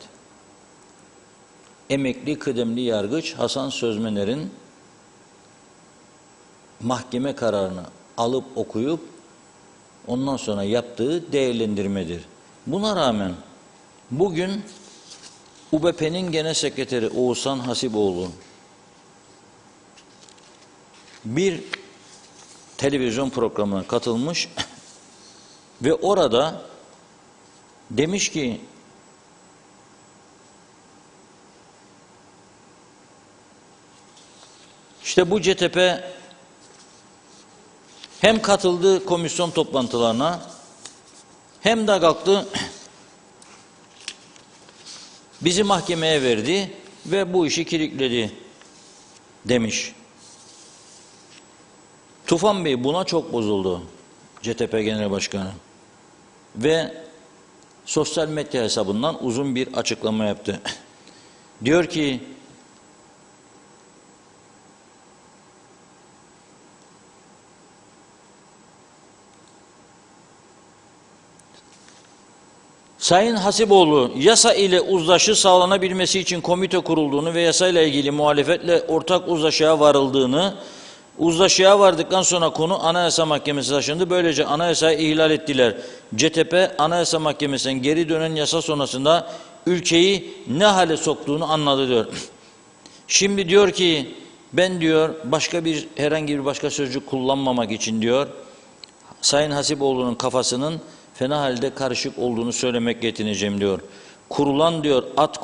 Emekli kıdemli yargıç Hasan Sözmener'in mahkeme kararını alıp okuyup ondan sonra yaptığı değerlendirmedir. Buna rağmen bugün UBP'nin Genel Sekreteri Oğuzhan Hasipoğlu bir televizyon programına katılmış ve orada demiş ki İşte bu CTP hem katıldı komisyon toplantılarına hem de kalktı bizi mahkemeye verdi ve bu işi kilitledi demiş. Tufan Bey buna çok bozuldu, CTP Genel Başkanı. Ve sosyal medya hesabından uzun bir açıklama yaptı. Diyor ki, Sayın Hasipoğlu, yasa ile uzlaşı sağlanabilmesi için komite kurulduğunu ve yasayla ilgili muhalefetle ortak uzlaşıya varıldığını, uzlaşıya vardıktan sonra konu Anayasa Mahkemesi taşındı. Böylece anayasayı ihlal ettiler. CTP, Anayasa Mahkemesi'nden geri dönen yasa sonrasında ülkeyi ne hale soktuğunu anladı diyor. Şimdi diyor ki, ben diyor herhangi bir başka sözcük kullanmamak için diyor, Sayın Hasipoğlu'nun kafasının fena halde karışık olduğunu söylemek yetineceğim diyor. Kurulan diyor ad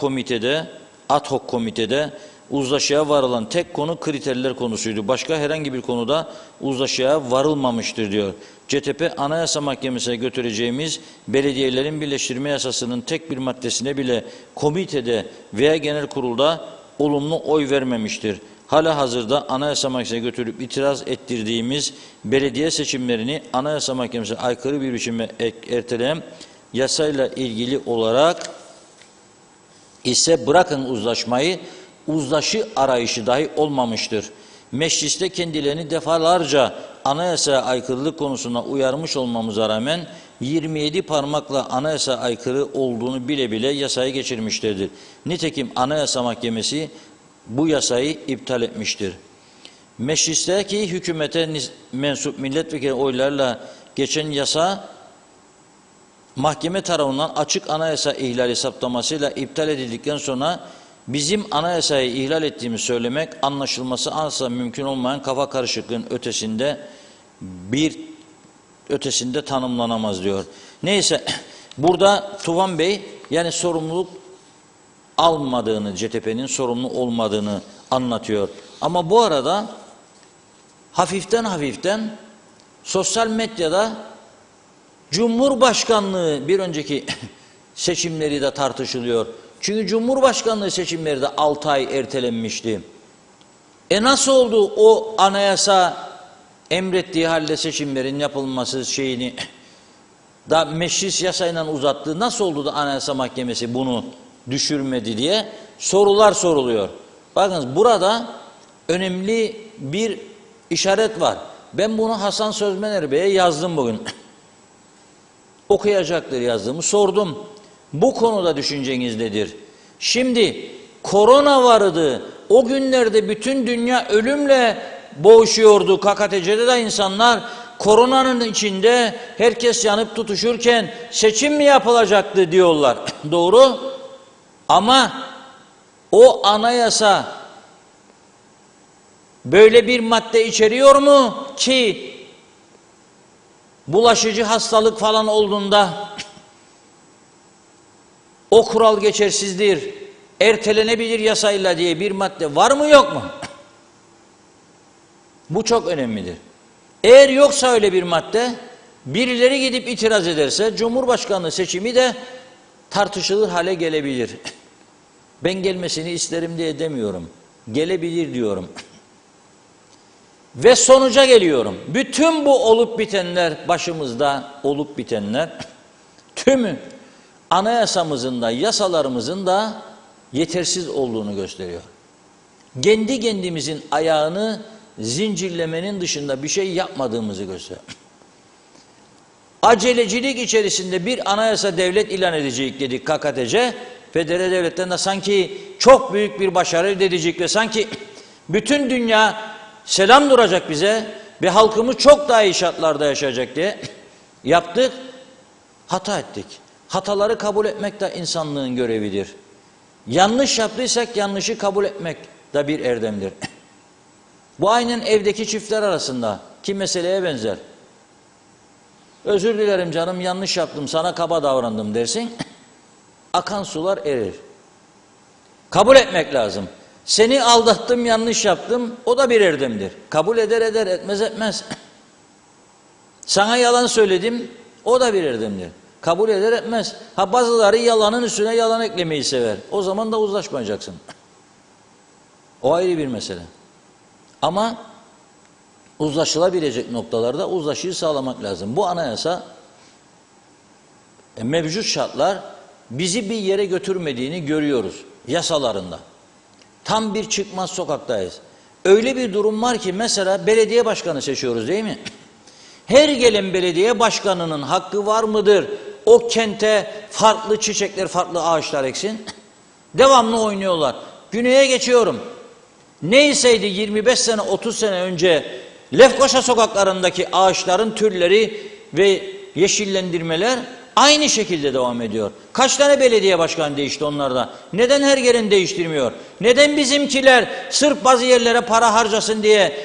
hoc komitede uzlaşıya varılan tek konu kriterler konusuydu. Başka herhangi bir konuda uzlaşıya varılmamıştır diyor. CTP Anayasa Mahkemesi'ne götüreceğimiz belediyelerin birleştirme yasasının tek bir maddesine bile komitede veya genel kurulda olumlu oy vermemiştir. Halihazırda Anayasa Mahkemesi'ne götürüp itiraz ettirdiğimiz belediye seçimlerini Anayasa Mahkemesi'ne aykırı bir biçimde erteleyen yasayla ilgili olarak ise bırakın uzlaşmayı, uzlaşı arayışı dahi olmamıştır. Mecliste kendilerini defalarca anayasaya aykırılık konusunda uyarmış olmamıza rağmen 27 parmakla anayasa aykırı olduğunu bile bile yasayı geçirmişlerdir. Nitekim Anayasa Mahkemesi bu yasayı iptal etmiştir. Meclisteki hükümete mensup milletvekili oylarla geçen yasa mahkeme tarafından açık anayasa ihlali saptamasıyla iptal edildikten sonra bizim anayasayı ihlal ettiğimizi söylemek anlaşılması asla mümkün olmayan kafa karışıklığın ötesinde tanımlanamaz diyor. Neyse burada Tufan Bey yani sorumluluk almadığını, CTP'nin sorumlu olmadığını anlatıyor. Ama bu arada hafiften sosyal medyada Cumhurbaşkanlığı bir önceki seçimleri de tartışılıyor. Çünkü Cumhurbaşkanlığı seçimleri de 6 ay ertelenmişti. Nasıl oldu o anayasa emrettiği halde seçimlerin yapılması şeyini da meclis yasayla uzattı. Nasıl oldu da Anayasa Mahkemesi bunu düşürmedi diye sorular soruluyor. Bakınız burada önemli bir işaret var. Ben bunu Hasan Sözmener Bey'e yazdım bugün. Okuyacaktır yazdığımı sordum. Bu konuda düşünceniz nedir? Şimdi korona vardı. O günlerde bütün dünya ölümle boğuşuyordu. KKTC'de de insanlar koronanın içinde herkes yanıp tutuşurken seçim mi yapılacaktı diyorlar. Doğru. Ama o anayasa böyle bir madde içeriyor mu ki bulaşıcı hastalık falan olduğunda o kural geçersizdir, ertelenebilir yasayla diye bir madde var mı yok mu? Bu çok önemlidir. Eğer yoksa öyle bir madde, birileri gidip itiraz ederse Cumhurbaşkanlığı seçimi de tartışılır hale gelebilir. Ben gelmesini isterim diye demiyorum. Gelebilir diyorum. Ve sonuca geliyorum. Bütün bu olup bitenler, başımızda olup bitenler, tümü anayasamızın da yasalarımızın da yetersiz olduğunu gösteriyor. Kendi kendimizin ayağını zincirlemenin dışında bir şey yapmadığımızı gösteriyor. Acelecilik içerisinde bir anayasa devlet ilan edecek dedik KKTC. Federal devletten de sanki çok büyük bir başarı elde edecek ve sanki bütün dünya selam duracak bize ve halkımız çok daha iyi şartlarda yaşayacak diye yaptık. Hata ettik. Hataları kabul etmek de insanlığın görevidir. Yanlış yaptıysak yanlışı kabul etmek de bir erdemdir. Bu aynen evdeki çiftler arasında ki meseleye benzer. Özür dilerim canım yanlış yaptım sana kaba davrandım dersin. Akan sular erir. Kabul etmek lazım. Seni aldattım, yanlış yaptım, o da bir erdemdir. Kabul eder eder, etmez etmez. Sana yalan söyledim, o da bir erdemdir. Kabul eder etmez. Ha bazıları yalanın üstüne yalan eklemeyi sever. O zaman da uzlaşmayacaksın. O ayrı bir mesele. Ama uzlaşılabilecek noktalarda uzlaşıyı sağlamak lazım. Bu anayasa mevcut şartlar bizi bir yere götürmediğini görüyoruz yasalarında. Tam bir çıkmaz sokaktayız. Öyle bir durum var ki mesela belediye başkanı seçiyoruz değil mi? Her gelen belediye başkanının hakkı var mıdır? O kente farklı çiçekler, farklı ağaçlar eksin. Devamlı oynuyorlar. Güney'e geçiyorum. Neyseydi 25 sene, 30 sene önce Lefkoşa sokaklarındaki ağaçların türleri ve yeşillendirmeler aynı şekilde devam ediyor. Kaç tane belediye başkanı değişti onlarda? Neden her gelen değiştirmiyor? Neden bizimkiler sırf bazı yerlere para harcasın diye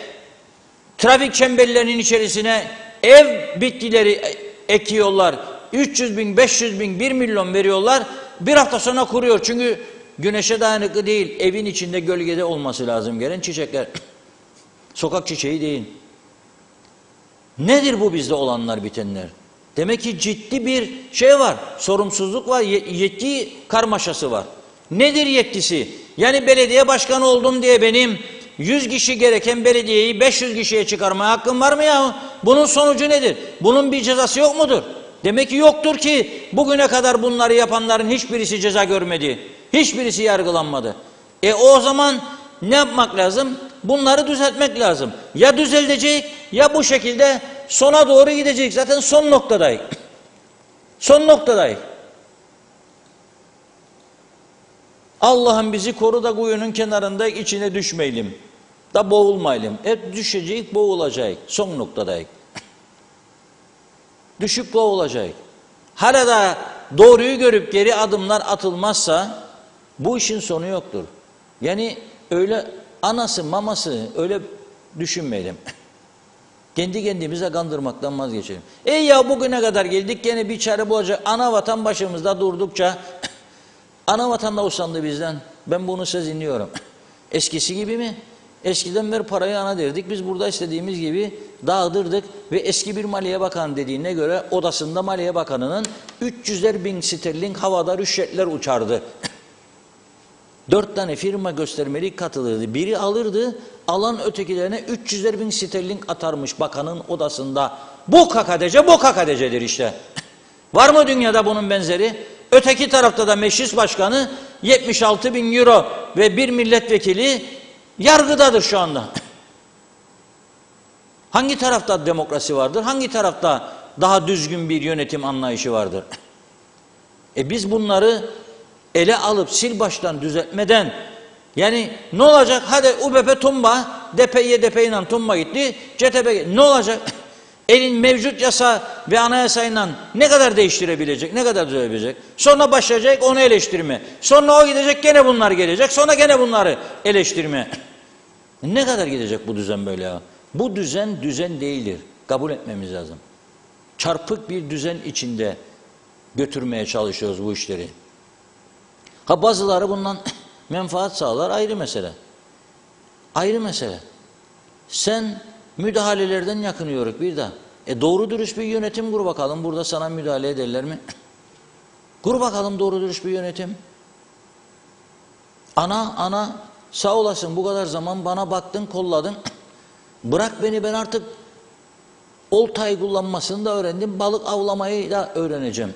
trafik çemberlerinin içerisine ev bitkileri ekiyorlar? 300 bin, 500 bin, 1 milyon veriyorlar. Bir hafta sonra kuruyor. Çünkü güneşe dayanıklı değil. Evin içinde gölgede olması lazım gelen çiçekler. Sokak çiçeği değil. Nedir bu bizde olanlar bitenler? Demek ki ciddi bir şey var. Sorumsuzluk var. Yetki karmaşası var. Nedir yetkisi? Yani belediye başkanı oldum diye benim 100 kişi gereken belediyeyi 500 kişiye çıkarmaya hakkım var mı ya? Bunun sonucu nedir? Bunun bir cezası yok mudur? Demek ki yoktur ki bugüne kadar bunları yapanların hiçbirisi ceza görmedi. Hiçbirisi yargılanmadı. O zaman ne yapmak lazım? Bunları düzeltmek lazım. Ya düzelecek ya bu şekilde sona doğru gidecek. Zaten son noktadayız. Son noktadayız. Allah'ım bizi koru da kuyunun kenarında içine düşmeyelim. Da boğulmayalım. Hep düşecek, boğulacak. Son noktadayız. Düşüp boğulacak. Hala da doğruyu görüp geri adımlar atılmazsa bu işin sonu yoktur. Yani öyle anası maması öyle düşünmeyelim. Kendi kendimize kandırmaktan vazgeçelim. Ya bugüne kadar geldik gene bir çare bulacak. Ana vatan başımızda durdukça ana vatan da usandı bizden. Ben bunu sezinliyorum. Eskisi gibi mi? Eskiden ver parayı ana derdik. Biz burada istediğimiz gibi dağıtırdık ve eski bir Maliye Bakanı dediğine göre odasında Maliye Bakanı'nın 300'er bin sterlin havada rüşvetler uçardı. 4 tane firma göstermelik katılırdı. Biri alırdı, alan ötekilerine 300'er bin sterlin atarmış bakanın odasında. Bu kakadecedir işte. Var mı dünyada bunun benzeri? Öteki tarafta da meclis başkanı 76 bin euro ve bir milletvekili yargıdadır şu anda. Hangi tarafta demokrasi vardır? Hangi tarafta daha düzgün bir yönetim anlayışı vardır? Biz bunları ele alıp sil baştan düzeltmeden yani ne olacak? Hadi UBP Tumba, DP'yle Tumba gitti, CTP ne olacak? Elin mevcut yasa ve anayasayla ne kadar değiştirebilecek, ne kadar düzelebilecek? Sonra başlayacak onu eleştirme. Sonra o gidecek gene bunlar gelecek. Sonra gene bunları eleştirme. Ne kadar gidecek bu düzen böyle ya? Bu düzen değildir. Kabul etmemiz lazım. Çarpık bir düzen içinde götürmeye çalışıyoruz bu işleri. Ha bazıları bundan menfaat sağlar ayrı mesele. Ayrı mesele. Sen müdahalelerden yakınıyoruz bir daha. Doğru dürüst bir yönetim kur bakalım. Burada sana müdahale ederler mi? Kur bakalım doğru dürüst bir yönetim. Ana sağ olasın bu kadar zaman bana baktın kolladın. Bırak beni ben artık oltayı kullanmasını da öğrendim. Balık avlamayı da öğreneceğim.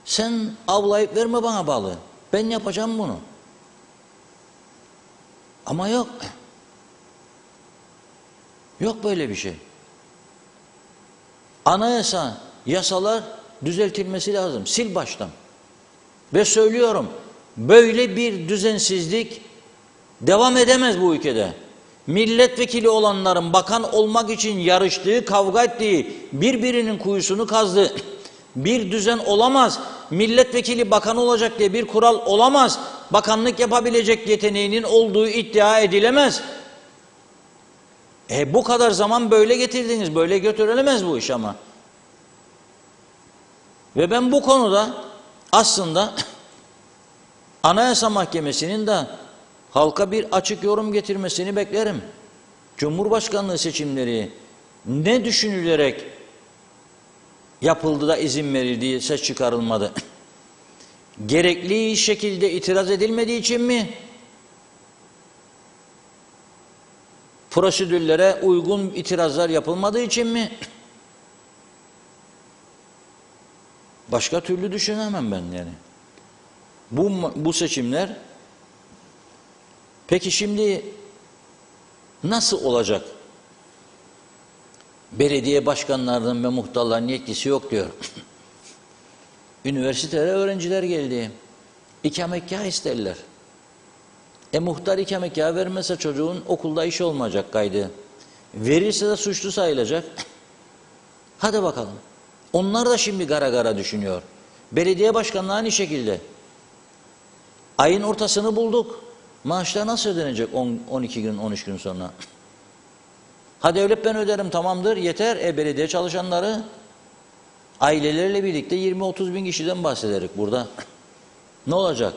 Sen avlayıp verme bana balığı. Ben yapacağım bunu. Ama yok. Yok böyle bir şey. Anayasa, yasalar düzeltilmesi lazım. Sil baştan. Ve söylüyorum, böyle bir düzensizlik devam edemez bu ülkede. Milletvekili olanların bakan olmak için yarıştığı, kavga ettiği, birbirinin kuyusunu kazdığı bir düzen olamaz. Milletvekili bakan olacak diye bir kural olamaz. Bakanlık yapabilecek yeteneğinin olduğu iddia edilemez. Bu kadar zaman böyle getirdiniz, böyle götürülemez bu iş ama. Ve ben bu konuda aslında Anayasa Mahkemesi'nin de halka bir açık yorum getirmesini beklerim. Cumhurbaşkanlığı seçimleri ne düşünülerek yapıldı da izin verildi, ses çıkarılmadı? Gerekli şekilde itiraz edilmediği için mi? Prosedürlere uygun itirazlar yapılmadığı için mi? Başka türlü düşünemem ben yani. Bu seçimler peki şimdi nasıl olacak? Belediye başkanlarının ve muhtarların yetkisi yok diyor. Üniversitelere öğrenciler geldi. İkametgah isterler. Muhtar ikametgah vermezse çocuğun okulda iş olmayacak kaydı. Verirse de suçlu sayılacak. Hadi bakalım. Onlar da şimdi gara gara düşünüyor. Belediye başkanlığı aynı şekilde. Ayın ortasını bulduk. Maaşlar nasıl ödenecek 12 gün, 13 gün sonra? Ha devlet ben öderim tamamdır yeter. Belediye çalışanları ailelerle birlikte 20-30 bin kişiden bahsederek burada. Ne olacak?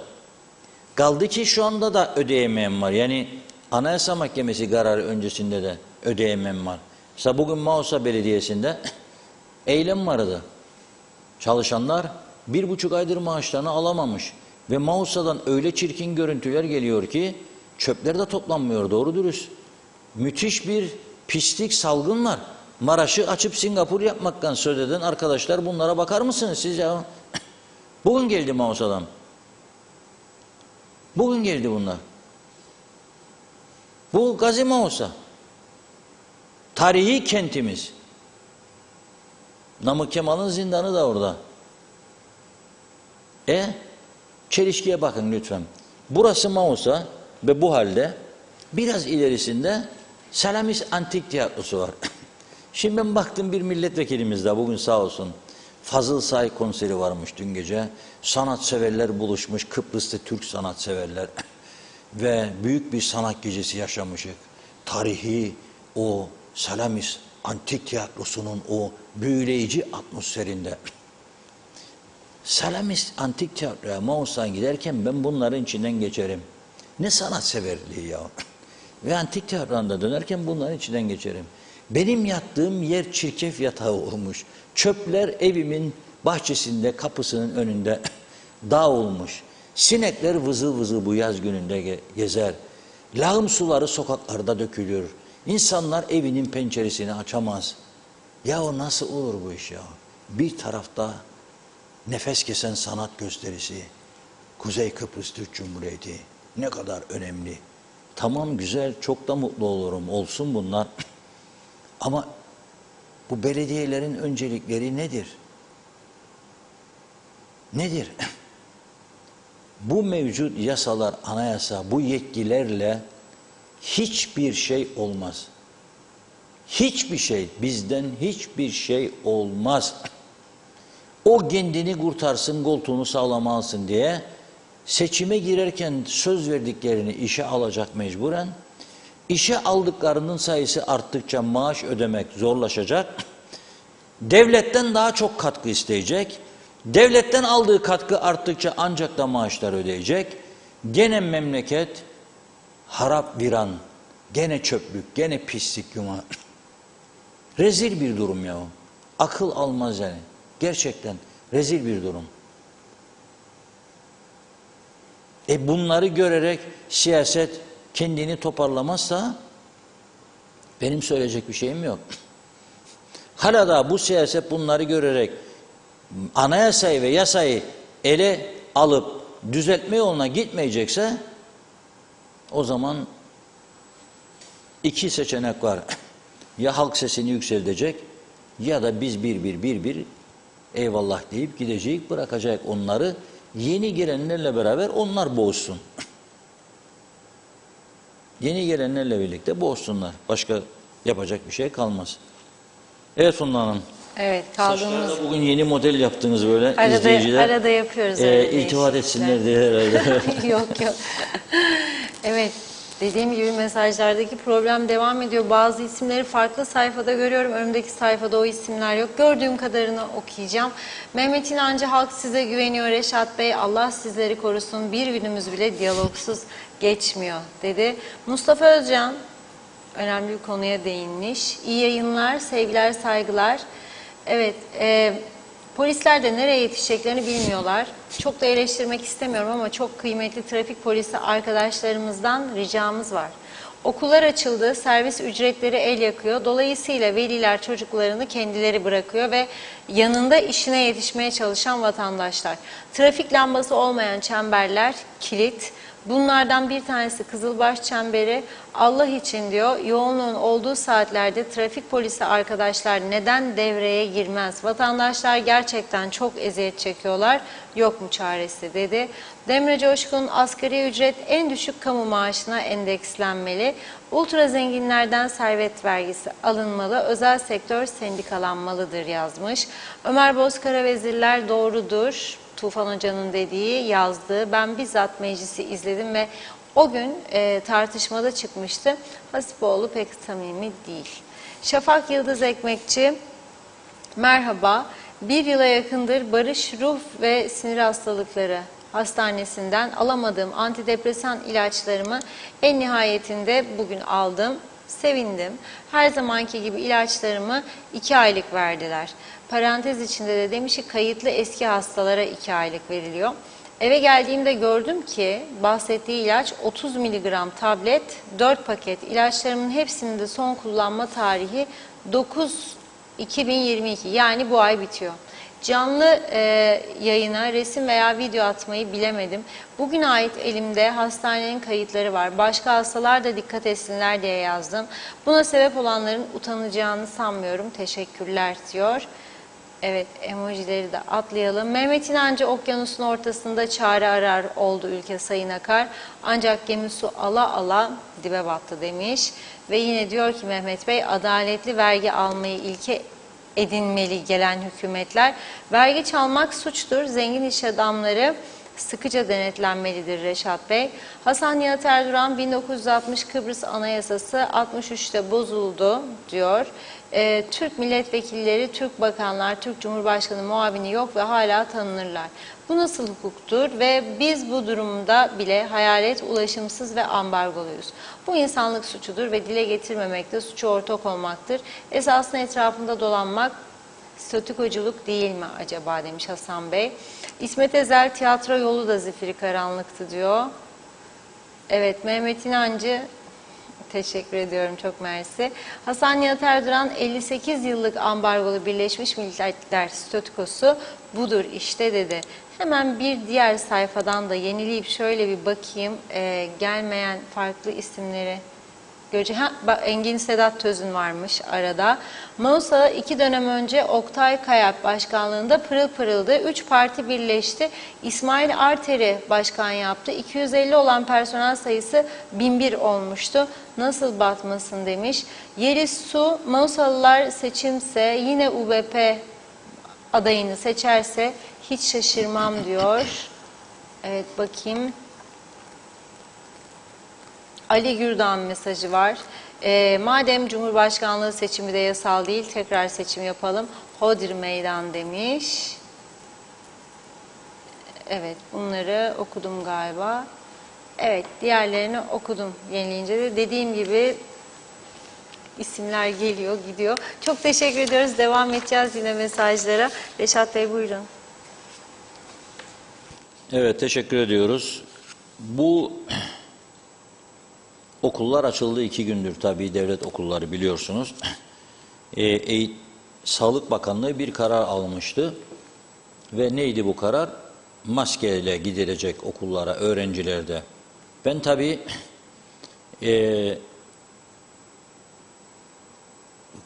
Kaldı ki şu anda da ödeyemeyen var. Yani Anayasa Mahkemesi kararı öncesinde de ödeyemeyen var. Mesela bugün Mausa Belediyesi'nde eylem vardı. Çalışanlar 1,5 aydır maaşlarını alamamış. Ve Mausa'dan öyle çirkin görüntüler geliyor ki çöpler de toplanmıyor doğru dürüst. Müthiş bir pislik salgın var. Maraş'ı açıp Singapur yapmaktan söz eden arkadaşlar bunlara bakar mısınız siz ya? Bugün geldi Mausa'dan. Bugün geldi bunlar. Bu Gazi Mausa. Tarihi kentimiz. Namık Kemal'in zindanı da orada. Çelişkiye bakın lütfen. Burası Mausa ve bu halde biraz ilerisinde Salamis Antik Tiyatrosu var. Şimdi ben baktım bir milletvekilimiz de bugün sağ olsun Fazıl Say konseri varmış dün gece. Sanatseverler buluşmuş, Kıbrıs'ta Türk sanatseverler ve büyük bir sanat gecesi yaşamışık. Tarihi o Salamis Antik Tiyatrosu'nun o büyüleyici atmosferinde. Salamis Antik Tiyatro'ya Mausa'ya giderken ben bunların içinden geçerim. Ne sanatseverliği ya. Ve Antik Tiyatro'da dönerken bunların içinden geçerim. Benim yattığım yer çirkef yatağı olmuş. Çöpler evimin bahçesinde, kapısının önünde dağ olmuş. Sinekler vızıl vızıl bu yaz gününde gezer. Lağım suları sokaklarda dökülür. İnsanlar evinin penceresini açamaz. Ya o nasıl olur bu iş ya? Bir tarafta nefes kesen sanat gösterisi, Kuzey Kıbrıs Türk Cumhuriyeti ne kadar önemli. Tamam güzel, çok da mutlu olurum, olsun bunlar. Ama bu belediyelerin öncelikleri nedir? Nedir? Bu mevcut yasalar, anayasa, bu yetkilerle hiçbir şey olmaz. Hiçbir şey, bizden hiçbir şey olmaz. O kendini kurtarsın, koltuğunu sağlama alsın diye seçime girerken söz verdiklerini işe alacak mecburen. İşe aldıklarının sayısı arttıkça maaş ödemek zorlaşacak. Devletten daha çok katkı isteyecek. Devletten aldığı katkı arttıkça ancak da maaşlar ödeyecek. Gene memleket harap viran, gene çöplük, gene pislik yuma. Rezil bir durum ya. Akıl almaz yani. Gerçekten rezil bir durum. Bunları görerek siyaset kendini toparlamazsa benim söyleyecek bir şeyim yok. Hala da bu siyaset bunları görerek anayasayı ve yasayı ele alıp düzeltme yoluna gitmeyecekse o zaman iki seçenek var. Ya halk sesini yükseltecek ya da biz bir eyvallah deyip gidecek, bırakacak onları. Yeni gelenlerle beraber onlar boğuşsun. Yeni gelenlerle birlikte boğuşsunlar. Başka yapacak bir şey kalmaz. Evet Funda Hanım. Evet kaldığımız... Saçlarda bugün yeni model yaptınız böyle izleyiciler. Arada yapıyoruz. İltifat etsinler diye herhalde. Yok. Evet. Dediğim gibi mesajlardaki problem devam ediyor. Bazı isimleri farklı sayfada görüyorum. Önümdeki sayfada o isimler yok. Gördüğüm kadarını okuyacağım. Mehmet İnancı, halk size güveniyor Reşat Bey. Allah sizleri korusun. Bir günümüz bile diyalogsuz geçmiyor dedi. Mustafa Özcan önemli bir konuya değinmiş. İyi yayınlar, sevgiler, saygılar. Evet, polisler de nereye yetişeceklerini bilmiyorlar. Çok da eleştirmek istemiyorum ama çok kıymetli trafik polisi arkadaşlarımızdan ricamız var. Okullar açıldı, servis ücretleri el yakıyor. Dolayısıyla veliler çocuklarını kendileri bırakıyor ve yanında işine yetişmeye çalışan vatandaşlar. Trafik lambası olmayan çemberler kilit. Bunlardan bir tanesi Kızılbaş Çemberi. Allah için diyor, yoğunluğun olduğu saatlerde trafik polisi arkadaşlar neden devreye girmez? Vatandaşlar gerçekten çok eziyet çekiyorlar. Yok mu çaresi dedi. Demre Coşkun, asgari ücret en düşük kamu maaşına endekslenmeli. Ultra zenginlerden servet vergisi alınmalı. Özel sektör sendikalanmalıdır yazmış. Ömer Bozkara, vezirler doğrudur. Tufan Hoca'nın dediği, yazdığı. Ben bizzat meclisi izledim ve o gün tartışmada çıkmıştı. Hasipoğlu pek samimi değil. Şafak Yıldız Ekmekçi, merhaba. Bir yıla yakındır Barış Ruh ve Sinir Hastalıkları Hastanesi'nden alamadığım antidepresan ilaçlarımı en nihayetinde bugün aldım. Sevindim. Her zamanki gibi ilaçlarımı 2 aylık verdiler. Parantez içinde de demiş ki kayıtlı eski hastalara 2 aylık veriliyor. Eve geldiğimde gördüm ki bahsettiği ilaç 30 miligram tablet, 4 paket. İlaçlarımın hepsinin de son kullanma tarihi 9/2022, yani bu ay bitiyor. Canlı yayına resim veya video atmayı bilemedim. Bugüne ait elimde hastanenin kayıtları var. Başka hastalar da dikkat etsinler diye yazdım. Buna sebep olanların utanacağını sanmıyorum. Teşekkürler diyor. Evet, emojileri de atlayalım. Mehmet İnancı, okyanusun ortasında çare arar oldu ülke Sayın Akar. Ancak gemi su ala ala dibe battı demiş. Ve yine diyor ki Mehmet Bey, adaletli vergi almayı ilke edinmeli gelen hükümetler. Vergi çalmak suçtur. Zengin iş adamları sıkıca denetlenmelidir Reşat Bey. Hasan Nihat Erduran, 1960 Kıbrıs Anayasası 63'te bozuldu diyor. Türk milletvekilleri, Türk bakanlar, Türk Cumhurbaşkanı muavini yok ve hala tanınırlar. Bu nasıl hukuktur ve biz bu durumda bile hayalet, ulaşımsız ve ambargoluyuz. Bu insanlık suçudur ve dile getirmemekte suçu ortak olmaktır. Esasında etrafında dolanmak statükoculuk değil mi acaba demiş Hasan Bey. İsmet Ezel, tiyatro yolu da zifiri karanlıktı diyor. Evet, Mehmet İnancı, teşekkür ediyorum, çok mersi. Hasan Nihat Erduran, 58 yıllık ambargolu Birleşmiş Milletler statükosu budur işte dedi. Hemen bir diğer sayfadan da yenileyip şöyle bir bakayım gelmeyen farklı isimleri göreceğim. Engin Sedat Tözün varmış arada. Mausa 2 dönem önce Oktay Kayak başkanlığında pırıl pırıldı. 3 parti birleşti. İsmail Arter'i başkan yaptı. 250 olan personel sayısı 1001 olmuştu. Nasıl batmasın demiş. Yeliz Su, Mausalılar seçimse yine UBP adayını seçerse hiç şaşırmam diyor. Evet, bakayım. Ali Gürdağ'ın mesajı var. Madem Cumhurbaşkanlığı seçimi de yasal değil, tekrar seçim yapalım. Hodri meydan demiş. Evet, bunları okudum galiba. Evet, diğerlerini okudum yenileyince de. Dediğim gibi isimler geliyor, gidiyor. Çok teşekkür ediyoruz. Devam edeceğiz yine mesajlara. Reşat Bey, buyurun. Evet, teşekkür ediyoruz. Bu okullar açıldı 2 gündür tabii, devlet okulları biliyorsunuz. Sağlık Bakanlığı bir karar almıştı. Ve neydi bu karar? Maskeyle gidilecek okullara, öğrencilerde. Ben tabii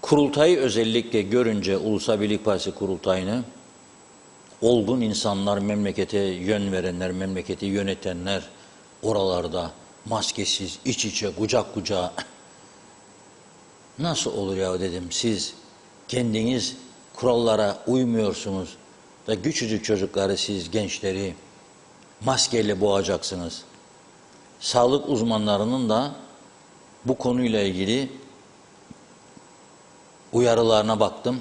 kurultayı özellikle görünce, Ulusal Birlik Partisi kurultayını, olgun insanlar, memlekete yön verenler, memleketi yönetenler oralarda maskesiz, iç içe, kucak kucağa. Nasıl olur ya dedim, siz kendiniz kurallara uymuyorsunuz da küçücük çocukları, siz gençleri maskeyle boğacaksınız. sağlık uzmanlarının da bu konuyla ilgili uyarılarına baktım.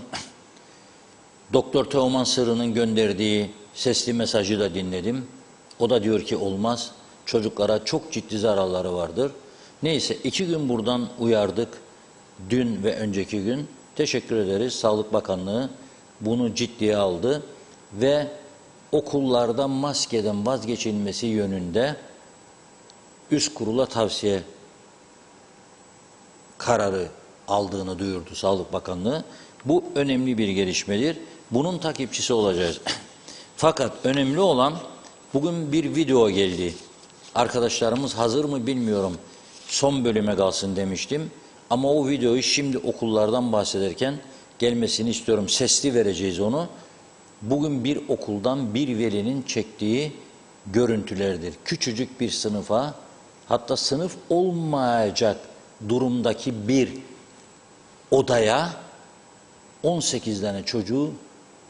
Doktor Teoman Sırrı'nın gönderdiği sesli mesajı da dinledim. O da diyor ki olmaz. Çocuklara çok ciddi zararları vardır. Neyse 2 gün buradan uyardık. Dün ve önceki gün. Teşekkür ederiz. Sağlık Bakanlığı bunu ciddiye aldı ve okullarda maskeden vazgeçilmesi yönünde üst kurula tavsiye kararı aldığını duyurdu Sağlık Bakanlığı. Bu önemli bir gelişmedir. Bunun takipçisi olacağız. Fakat önemli olan bugün bir video geldi. Arkadaşlarımız hazır mı bilmiyorum. Son bölüme kalsın demiştim. Ama o videoyu şimdi okullardan bahsederken gelmesini istiyorum. Sesli vereceğiz onu. Bugün bir okuldan bir velinin çektiği görüntülerdir. Küçücük bir sınıfa, hatta sınıf olmayacak durumdaki bir odaya 18 tane çocuğu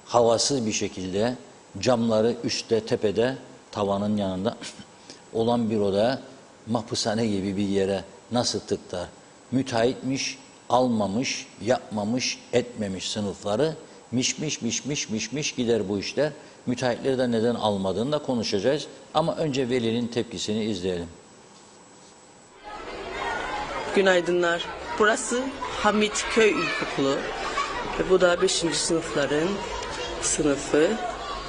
havasız bir şekilde camları üstte, tepede, tavanın yanında olan bir odaya mahpushane gibi bir yere nasıl tıklar? Müteahhitmiş, almamış, yapmamış, etmemiş sınıfları mişmiş gider bu işler. Müteahhitleri de neden almadığını da konuşacağız. Ama önce velinin tepkisini izleyelim. Günaydınlar. Burası Hamitköy İlkokulu. Bu da 5. sınıfların sınıfı.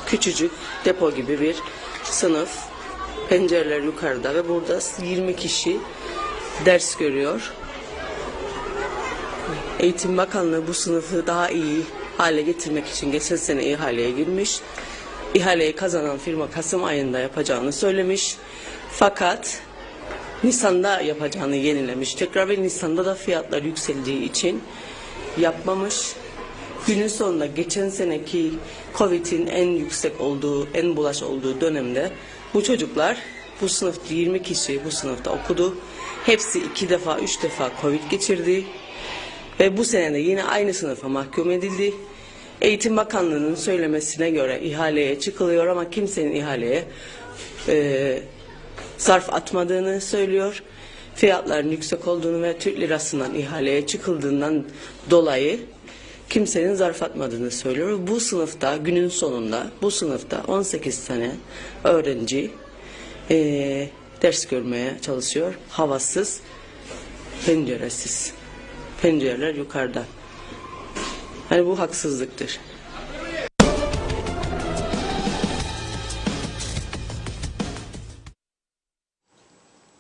Küçücük depo gibi bir sınıf. Pencereler yukarıda ve burada 20 kişi ders görüyor. Eğitim Bakanlığı bu sınıfı daha iyi hale getirmek için geçen sene ihaleye girmiş. İhaleyi kazanan firma Kasım ayında yapacağını söylemiş. Fakat Nisan'da yapacağını yenilemiş. Tekrar ve Nisan'da da fiyatlar yükseldiği için yapmamış. Günün sonunda geçen seneki Covid'in en yüksek olduğu, en bulaş olduğu dönemde bu çocuklar, bu sınıfta 20 kişi bu sınıfta okudu. Hepsi 2 defa, 3 defa Covid geçirdi. Ve bu sene de yine aynı sınıfa mahkum edildi. Eğitim Bakanlığı'nın söylemesine göre ihaleye çıkılıyor ama kimsenin ihaleye zarf atmadığını söylüyor. Fiyatların yüksek olduğunu ve Türk lirasından ihaleye çıkıldığından dolayı kimsenin zarf atmadığını söylüyor. Bu sınıfta günün sonunda bu sınıfta 18 tane öğrenci ders görmeye çalışıyor. Havasız, penceresiz. Pencereler yukarıda. Yani bu haksızlıktır.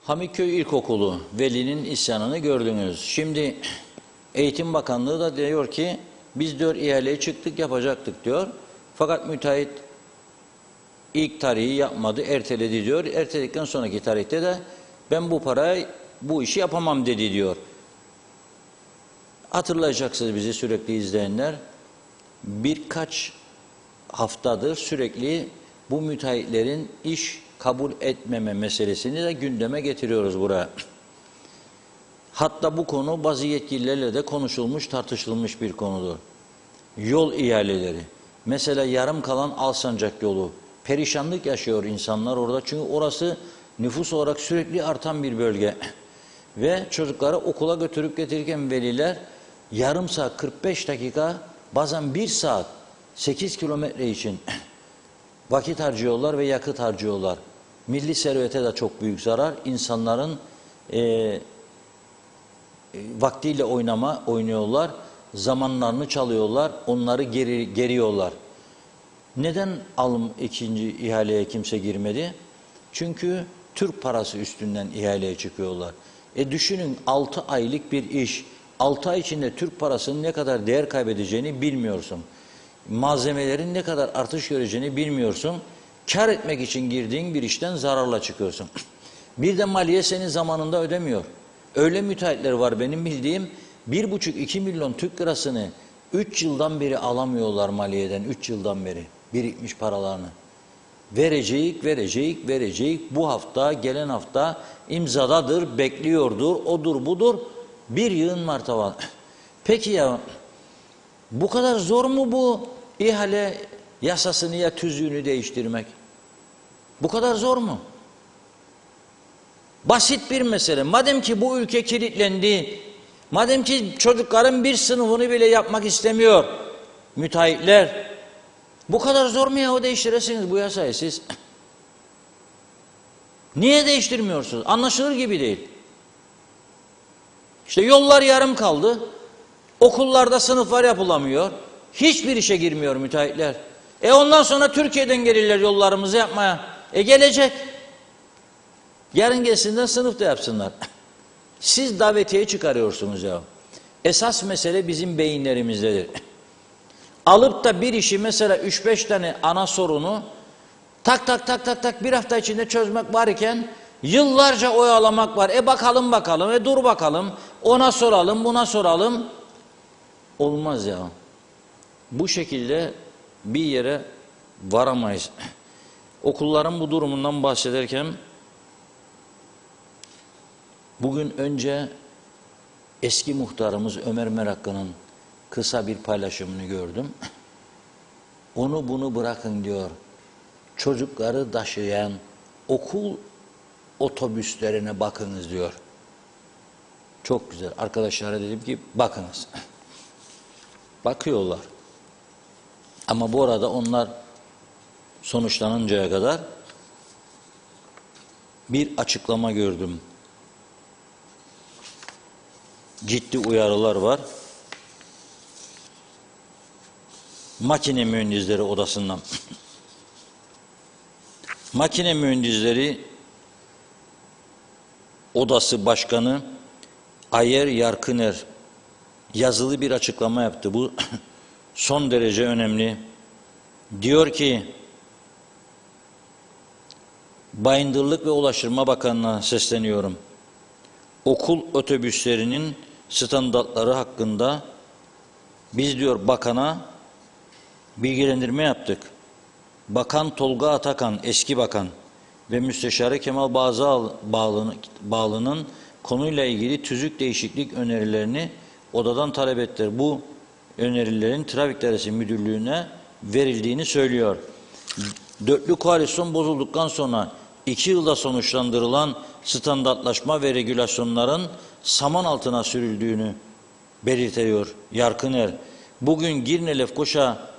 Hamitköy İlkokulu velinin isyanını gördünüz. Şimdi Eğitim Bakanlığı da diyor ki biz diyor ihaleye çıktık yapacaktık diyor. Fakat müteahhit ilk tarihi yapmadı, erteledi diyor. Erteledikten sonraki tarihte de ben bu işi yapamam dedi diyor. Hatırlayacaksınız bizi sürekli izleyenler. Birkaç haftadır sürekli bu müteahhitlerin iş kabul etmeme meselesini de gündeme getiriyoruz buraya. Hatta bu konu bazı yetkililerle de konuşulmuş, tartışılmış bir konudur. Yol ihaleleri. Mesela yarım kalan Alsancak yolu. Perişanlık yaşıyor insanlar orada. Çünkü orası nüfus olarak sürekli artan bir bölge. Ve çocukları okula götürüp getirirken veliler yarım saat, 45 dakika, bazen 1 saat, 8 kilometre için vakit harcıyorlar ve yakıt harcıyorlar. Milli servete de çok büyük zarar. İnsanların vaktiyle oynuyorlar, zamanlarını çalıyorlar, onları geriyorlar. Neden ikinci ihaleye kimse girmedi? Çünkü Türk parası üstünden ihaleye çıkıyorlar. Düşünün 6 aylık bir iş, 6 ay içinde Türk parasının ne kadar değer kaybedeceğini bilmiyorsun. Malzemelerin ne kadar artış göreceğini bilmiyorsun. Kar etmek için girdiğin bir işten zararla çıkıyorsun. Bir de maliye seni zamanında ödemiyor. Öyle müteahhitler var benim bildiğim 1,5-2 milyon Türk lirasını 3 yıldan beri alamıyorlar maliyeden, 3 yıldan beri birikmiş paralarını. Verecek. Bu hafta, gelen hafta imzadadır, bekliyordur, odur budur. Bir yığın martavan. Peki ya bu kadar zor mu bu ihale yasasını ya tüzüğünü değiştirmek? Bu kadar zor mu? Basit bir mesele. Madem ki bu ülke kilitlendi, madem ki çocukların bir sınıfını bile yapmak istemiyor müteahhitler, bu kadar zor mu yahu değiştirirsiniz bu yasayı siz? Niye değiştirmiyorsunuz? Anlaşılır gibi değil. İşte yollar yarım kaldı. Okullarda sınıflar yapılamıyor. Hiçbir işe girmiyor müteahhitler. Ondan sonra Türkiye'den gelirler yollarımızı yapmaya. Gelecek. Yarın gelsinler sınıfta yapsınlar. Siz davetiye çıkarıyorsunuz ya. Esas mesele bizim beyinlerimizdedir. Alıp da bir işi mesela 3-5 tane ana sorunu tak bir hafta içinde çözmek varken yıllarca oyalamak var. Bakalım, dur bakalım, ona soralım, buna soralım. Olmaz ya. Bu şekilde bir yere varamayız. Okulların bu durumundan bahsederken bugün önce eski muhtarımız Ömer Meraklı'nın kısa bir paylaşımını gördüm. Onu bunu bırakın diyor. Çocukları taşıyan okul otobüslerine bakınız diyor. Çok güzel. Arkadaşlara dedim ki bakınız. Bakıyorlar. Ama bu arada onlar sonuçlanıncaya kadar bir açıklama gördüm. Ciddi uyarılar var. Makine Mühendisleri Odası'ndan. Makine Mühendisleri Odası Başkanı Ayer Yarkıner yazılı bir açıklama yaptı. Bu son derece önemli. Diyor ki, Bayındırlık ve Ulaştırma Bakanlığı'na sesleniyorum. Okul otobüslerinin standartları hakkında biz diyor bakana bilgilendirme yaptık. Bakan Tolga Atakan, eski bakan ve Müsteşarı Kemal Bağlı'nın konuyla ilgili tüzük değişiklik önerilerini odadan talep ettiler. Bu önerilerin Trafik Dairesi Müdürlüğü'ne verildiğini söylüyor. Dörtlü koalisyon bozulduktan sonra 2 yılda sonuçlandırılan standartlaşma ve regülasyonların saman altına sürüldüğünü belirtiyor Yarkıner. Bugün Girne-Lefkoşa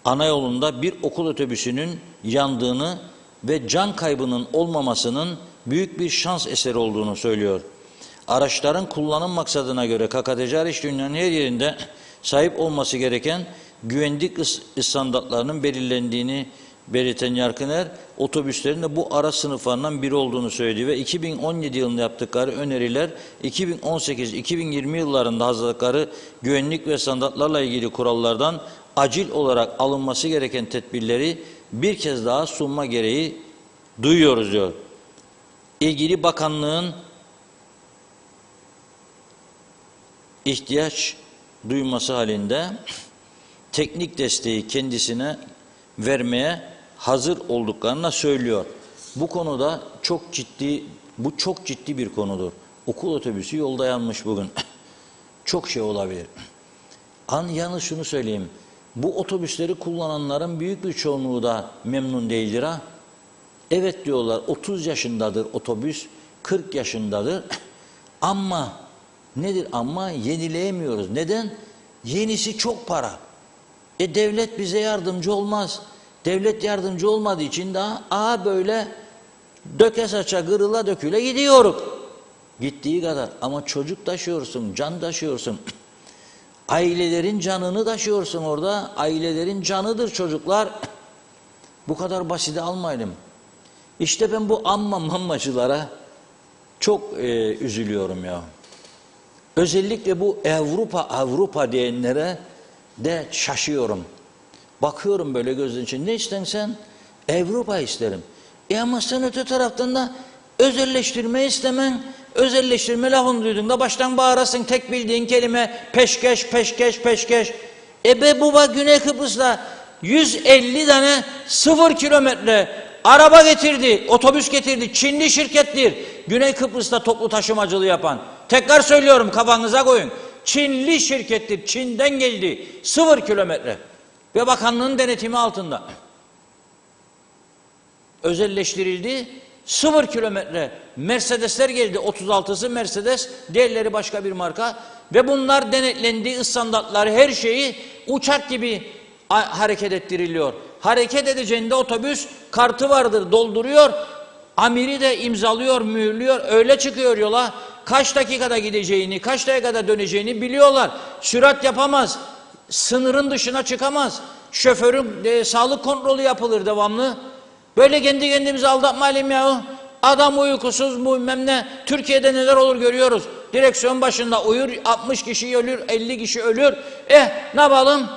ana yolunda bir okul otobüsünün yandığını ve can kaybının olmamasının büyük bir şans eseri olduğunu söylüyor. Araçların kullanım maksadına göre KKTC hariç dünyanın her yerinde sahip olması gereken güvenlik standartlarının belirlendiğini belirten Yarkıner, otobüslerin de bu araç sınıflarından biri olduğunu söyledi ve 2017 yılında yaptıkları öneriler 2018-2020 yıllarında hazırladıkları güvenlik ve standartlarla ilgili kurallardan acil olarak alınması gereken tedbirleri bir kez daha sunma gereği duyuyoruz diyor. İlgili bakanlığın ihtiyaç duyması halinde teknik desteği kendisine vermeye hazır olduklarını söylüyor. Bu konuda çok ciddi bir konudur. Okul otobüsü yolda yanmış bugün. Çok şey olabilir. Yalnız şunu söyleyeyim. Bu otobüsleri kullananların büyük bir çoğunluğu da memnun değildir ha. Evet diyorlar 30 yaşındadır otobüs, 40 yaşındadır. Ama nedir ama yenileyemiyoruz. Neden? Yenisi çok para. Devlet bize yardımcı olmaz. Devlet yardımcı olmadığı için daha böyle döke saça kırıla döküle gidiyoruz. Gittiği kadar ama çocuk taşıyorsun, can taşıyorsun. Ailelerin canını taşıyorsun orada. Ailelerin canıdır çocuklar. Bu kadar basite almayalım. İşte ben bu mammacılara çok üzülüyorum ya. Özellikle bu Avrupa diyenlere de şaşıyorum. Bakıyorum böyle gözün için. Ne istersen Avrupa isterim. Ama sen öte taraftan da özelleştirme istemen, özelleştirme lafını duyduğunda baştan bağırasın tek bildiğin kelime peşkeş. Baba Güney Kıbrıs'ta 150 tane 0 kilometre araba getirdi, otobüs getirdi. Çinli şirkettir. Güney Kıbrıs'ta toplu taşımacılığı yapan. Tekrar söylüyorum kafanıza koyun. Çinli şirkettir. Çin'den geldi. 0 kilometre. Ve bakanlığın denetimi altında. Özelleştirildi. 0 kilometre Mercedesler geldi. 36'sı Mercedes, diğerleri başka bir marka. Ve bunlar denetlendiği standartları, her şeyi uçak gibi hareket ettiriliyor. Hareket edeceğinde otobüs kartı vardır, dolduruyor. Amiri de imzalıyor, mühürlüyor. Öyle çıkıyor yola. Kaç dakikada gideceğini, kaç dakikada döneceğini biliyorlar. Sürat yapamaz. Sınırın dışına çıkamaz. Şoförün sağlık kontrolü yapılır devamlı. Böyle kendi kendimizi aldatmayalım ya. Adam uykusuz, bilmem ne. Türkiye'de neler olur görüyoruz. Direksiyon başında uyur, 60 kişi ölür, 50 kişi ölür. Ne yapalım?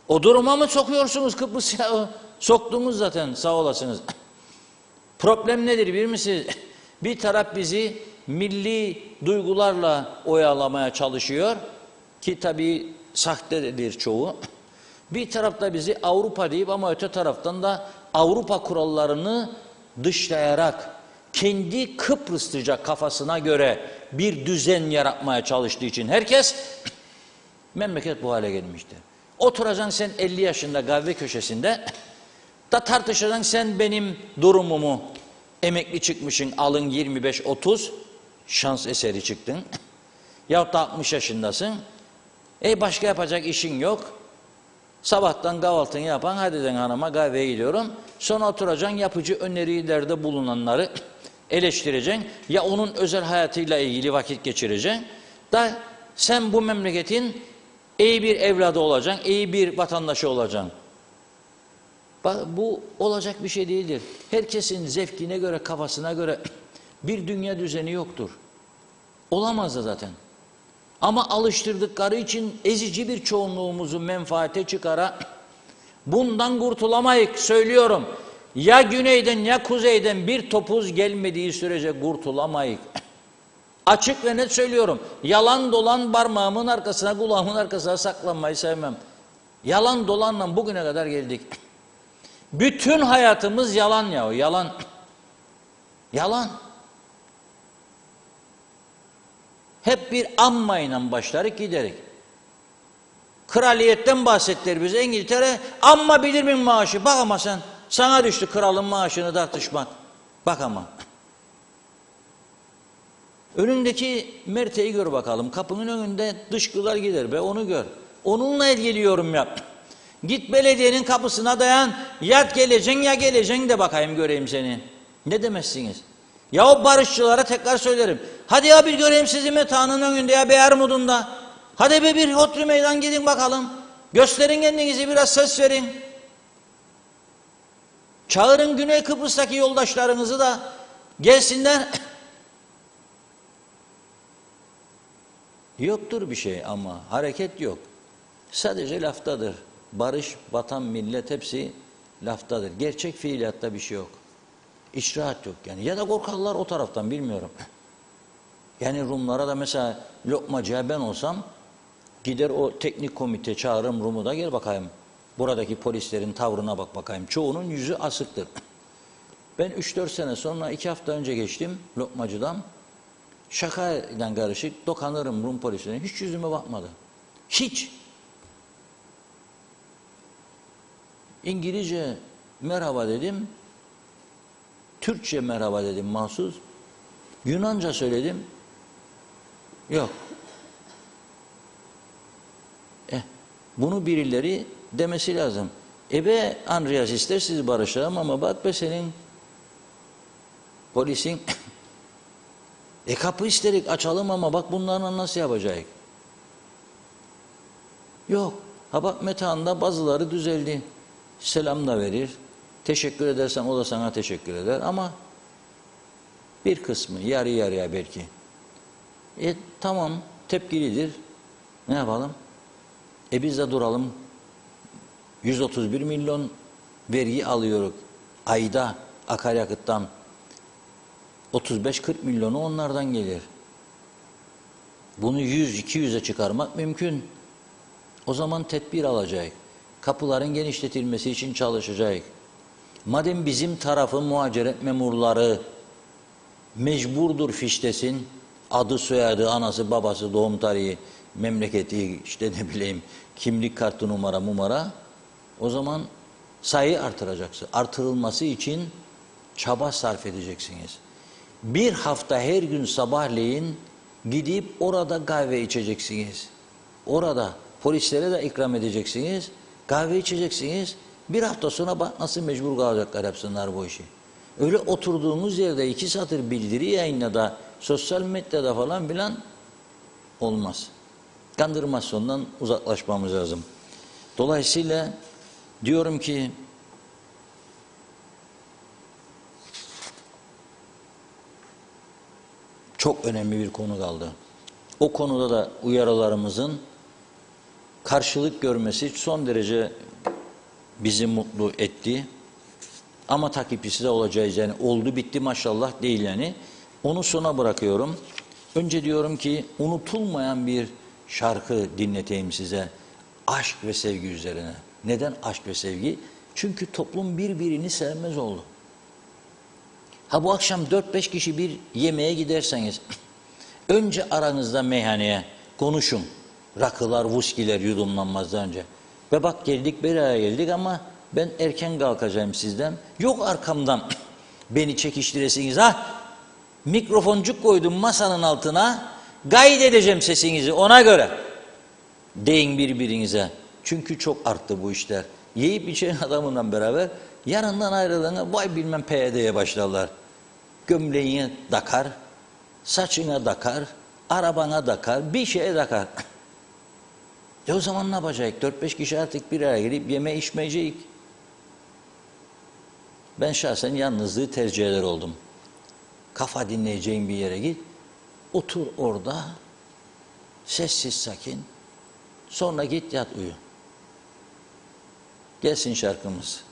O duruma mı sokuyorsunuz Kıbrıs'a? Soktunuz zaten, sağ olasınız. Problem nedir bilir misiniz? Bir taraf bizi milli duygularla oyalamaya çalışıyor ki tabii sahtedir çoğu. Bir tarafta bizi Avrupa deyip ama öte taraftan da Avrupa kurallarını dışlayarak kendi Kıbrıslıca kafasına göre bir düzen yaratmaya çalıştığı için herkes memleket bu hale gelmiştir. Oturacaksın sen 50 yaşında kahve köşesinde da tartışacaksın sen benim durumumu, emekli çıkmışsın alın 25-30 şans eseri çıktın yahut da 60 yaşındasın başka yapacak işin yok. Sabahtan kahvaltını yapan hadi den hanıma kahveye gidiyorum. Sonra oturacaksın yapıcı önerilerde bulunanları eleştireceksin. Ya onun özel hayatıyla ilgili vakit geçireceksin. Da sen bu memleketin iyi bir evladı olacaksın, iyi bir vatandaşı olacaksın. Bu olacak bir şey değildir. Herkesin zevkine göre, kafasına göre bir dünya düzeni yoktur. Olamaz da zaten. Ama alıştırdıkları için ezici bir çoğunluğumuzu menfaate çıkara bundan kurtulamayız söylüyorum. Ya güneyden ya kuzeyden bir topuz gelmediği sürece kurtulamayız. Açık ve net söylüyorum. Yalan dolan parmağımın arkasına, kulağımın arkasına saklanmayı sevmem. Yalan dolanla bugüne kadar geldik. Bütün hayatımız yalan ya, yalan. Yalan. Hep bir ammayla başlarız giderik. Kraliyetten bahsettiler bize İngiltere. Amma bilir mi maaşı? Bak ama sen. Sana düştü kralın maaşını tartışmak. Bak ama. Önündeki merteği gör bakalım. Kapının önünde dışkılar gider be onu gör. Onunla ilgili yorum yap. Git belediyenin kapısına dayan. Ya geleceksin ya geleceksin de bakayım göreyim seni. Ne demezsiniz? Ya o barışçılara tekrar söylerim. Hadi ya bir göreyim sizi meta'nın önünde ya bir Ermud'unda. Hadi bir Hotri meydan gidin bakalım. Gösterin kendinizi biraz ses verin. Çağırın Güney Kıbrıs'taki yoldaşlarınızı da gelsinler. Yoktur bir şey ama hareket yok. Sadece laftadır. Barış, vatan, millet hepsi laftadır. Gerçek fiiliyatta bir şey yok. İçraat yok yani. Ya da korkarlar o taraftan bilmiyorum. Yani Rumlara da mesela lokmacıya ben olsam gider o teknik komite çağırırım Rum'u da gel bakayım. Buradaki polislerin tavrına bak bakayım. Çoğunun yüzü asıktır. Ben 3-4 sene sonra 2 hafta önce geçtim lokmacıdan. Şakayla karışık dokanırım Rum polislerine. Hiç yüzüme bakmadı. Hiç. İngilizce merhaba dedim. Türkçe merhaba dedim mahsus. Yunanca söyledim. Yok. Bunu birileri demesi lazım. Be Andreas ister sizi barışalım ama bak be senin polisin kapı isterik açalım ama bak bunlarla nasıl yapacağız? Yok. Ha bak metanda bazıları düzeldi. Selam da verir. Teşekkür edersen o da sana teşekkür eder ama bir kısmı yarı yarıya belki. Tamam tepkilidir. Ne yapalım? Biz de duralım. 131 milyon vergi alıyoruz. Ayda akaryakıttan. 35-40 milyonu onlardan gelir. Bunu 100-200'e çıkarmak mümkün. O zaman tedbir alacak. Kapıların genişletilmesi için çalışacak. Madem bizim tarafın muhaciret memurları mecburdur fiştesin, adı soyadı, anası, babası, doğum tarihi, memleketi, işte ne bileyim, kimlik kartı numara, o zaman sayıyı artıracaksın. Artırılması için çaba sarf edeceksiniz. Bir hafta her gün sabahleyin gidip orada kahve içeceksiniz. Orada polislere de ikram edeceksiniz. Kahve içeceksiniz. Bir hafta sonra bak nasıl mecbur kalacaklar yapsınlar bu işi. Öyle oturduğunuz yerde 2 satır bildiri yayınla da sosyal medyada falan filan olmaz. Kandırmasyondan uzaklaşmamız lazım. Dolayısıyla diyorum ki çok önemli bir konu kaldı. O konuda da uyarılarımızın karşılık görmesi son derece bizi mutlu etti. Ama takipçisi de olacağız yani oldu bitti maşallah değil yani. Onu sona bırakıyorum. Önce diyorum ki unutulmayan bir şarkı dinleteyim size. Aşk ve sevgi üzerine. Neden aşk ve sevgi? Çünkü toplum birbirini sevmez oldu. Ha bu akşam 4-5 kişi bir yemeğe giderseniz önce aranızda meyhaneye konuşun. Rakılar, vuskiler yudumlanmazdan önce. Ve bak geldik bir araya geldik ama ben erken kalkacağım sizden. Yok arkamdan beni çekiştiresiniz. Ha mikrofoncuk koydum masanın altına. Gayet edeceğim sesinizi ona göre. Deyin birbirinize. Çünkü çok arttı bu işler. Yiyip içen adamla beraber yanından ayrıldığında vay bilmem PYD'ye başlarlar. Gömleğine takar, saçına takar, arabana takar, bir şeye takar. O zaman ne yapacak? 4-5 kişi artık bir araya gelip yeme içmeyecek. Ben şahsen yalnızlığı tercih eder oldum. Kafa dinleyeceğin bir yere git. Otur orada. Sessiz sakin. Sonra git yat uyu. Gelsin şarkımız.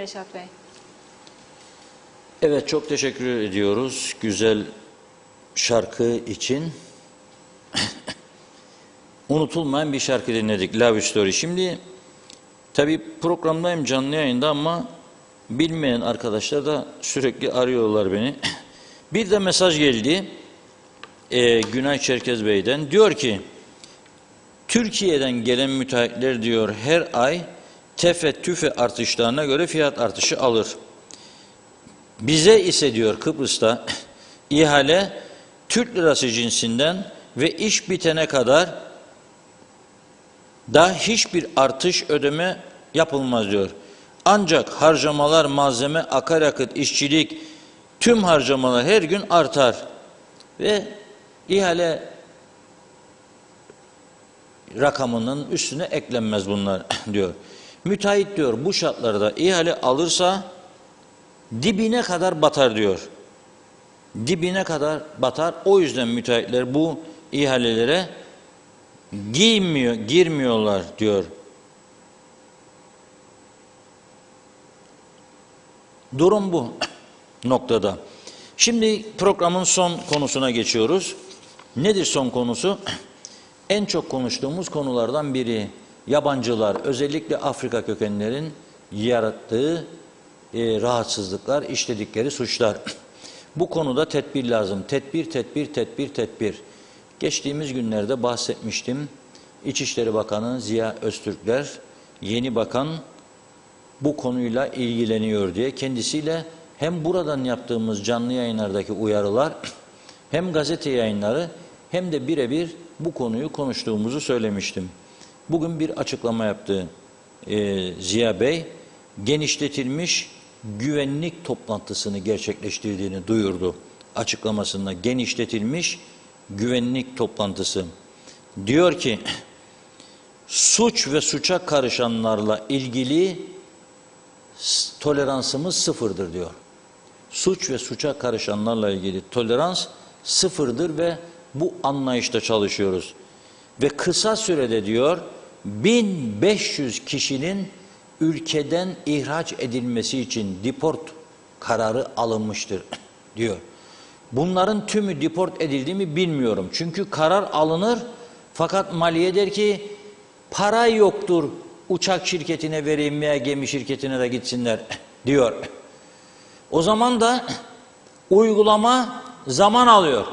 Reşat Bey. Evet, çok teşekkür ediyoruz güzel şarkı için. Unutulmayan bir şarkı dinledik, Love Story. Şimdi tabii programdayım, canlı yayında, ama bilmeyen arkadaşlar da sürekli arıyorlar beni. Bir de mesaj geldi Günay Çerkez Bey'den. Diyor ki, Türkiye'den gelen müteahhitler diyor her ay tefe tüfe artışlarına göre fiyat artışı alır. Bize ise diyor Kıbrıs'ta ihale Türk lirası cinsinden ve iş bitene kadar da hiçbir artış ödeme yapılmaz diyor. Ancak harcamalar, malzeme, akaryakıt, işçilik, tüm harcamalar her gün artar ve ihale rakamının üstüne eklenmez bunlar diyor. Müteahhit diyor bu şartlarda ihale alırsa dibine kadar batar diyor. Dibine kadar. O yüzden müteahhitler bu ihalelere girmiyorlar diyor. Durum bu noktada. Şimdi programın son konusuna geçiyoruz. Nedir son konusu? En çok konuştuğumuz konulardan biri yabancılar, özellikle Afrika kökenlerin yarattığı rahatsızlıklar, işledikleri suçlar. Bu konuda tedbir lazım. Tedbir. Geçtiğimiz günlerde bahsetmiştim. İçişleri Bakanı Ziya Öztürkler, yeni bakan, bu konuyla ilgileniyor diye kendisiyle hem buradan yaptığımız canlı yayınlardaki uyarılar, hem gazete yayınları, hem de birebir bu konuyu konuştuğumuzu söylemiştim. Bugün bir açıklama yaptı Ziya Bey, genişletilmiş güvenlik toplantısını gerçekleştirdiğini duyurdu açıklamasında. Genişletilmiş güvenlik toplantısı. Diyor ki, suç ve suça karışanlarla ilgili toleransımız sıfırdır diyor. Suç ve suça karışanlarla ilgili tolerans sıfırdır ve bu anlayışta çalışıyoruz. Ve kısa sürede diyor 1500 kişinin ülkeden ihraç edilmesi için deport kararı alınmıştır diyor. Bunların tümü deport edildi mi bilmiyorum. Çünkü karar alınır fakat maliye der ki para yoktur, uçak şirketine vereyim veya gemi şirketine de gitsinler diyor. O zaman da uygulama zaman alıyor.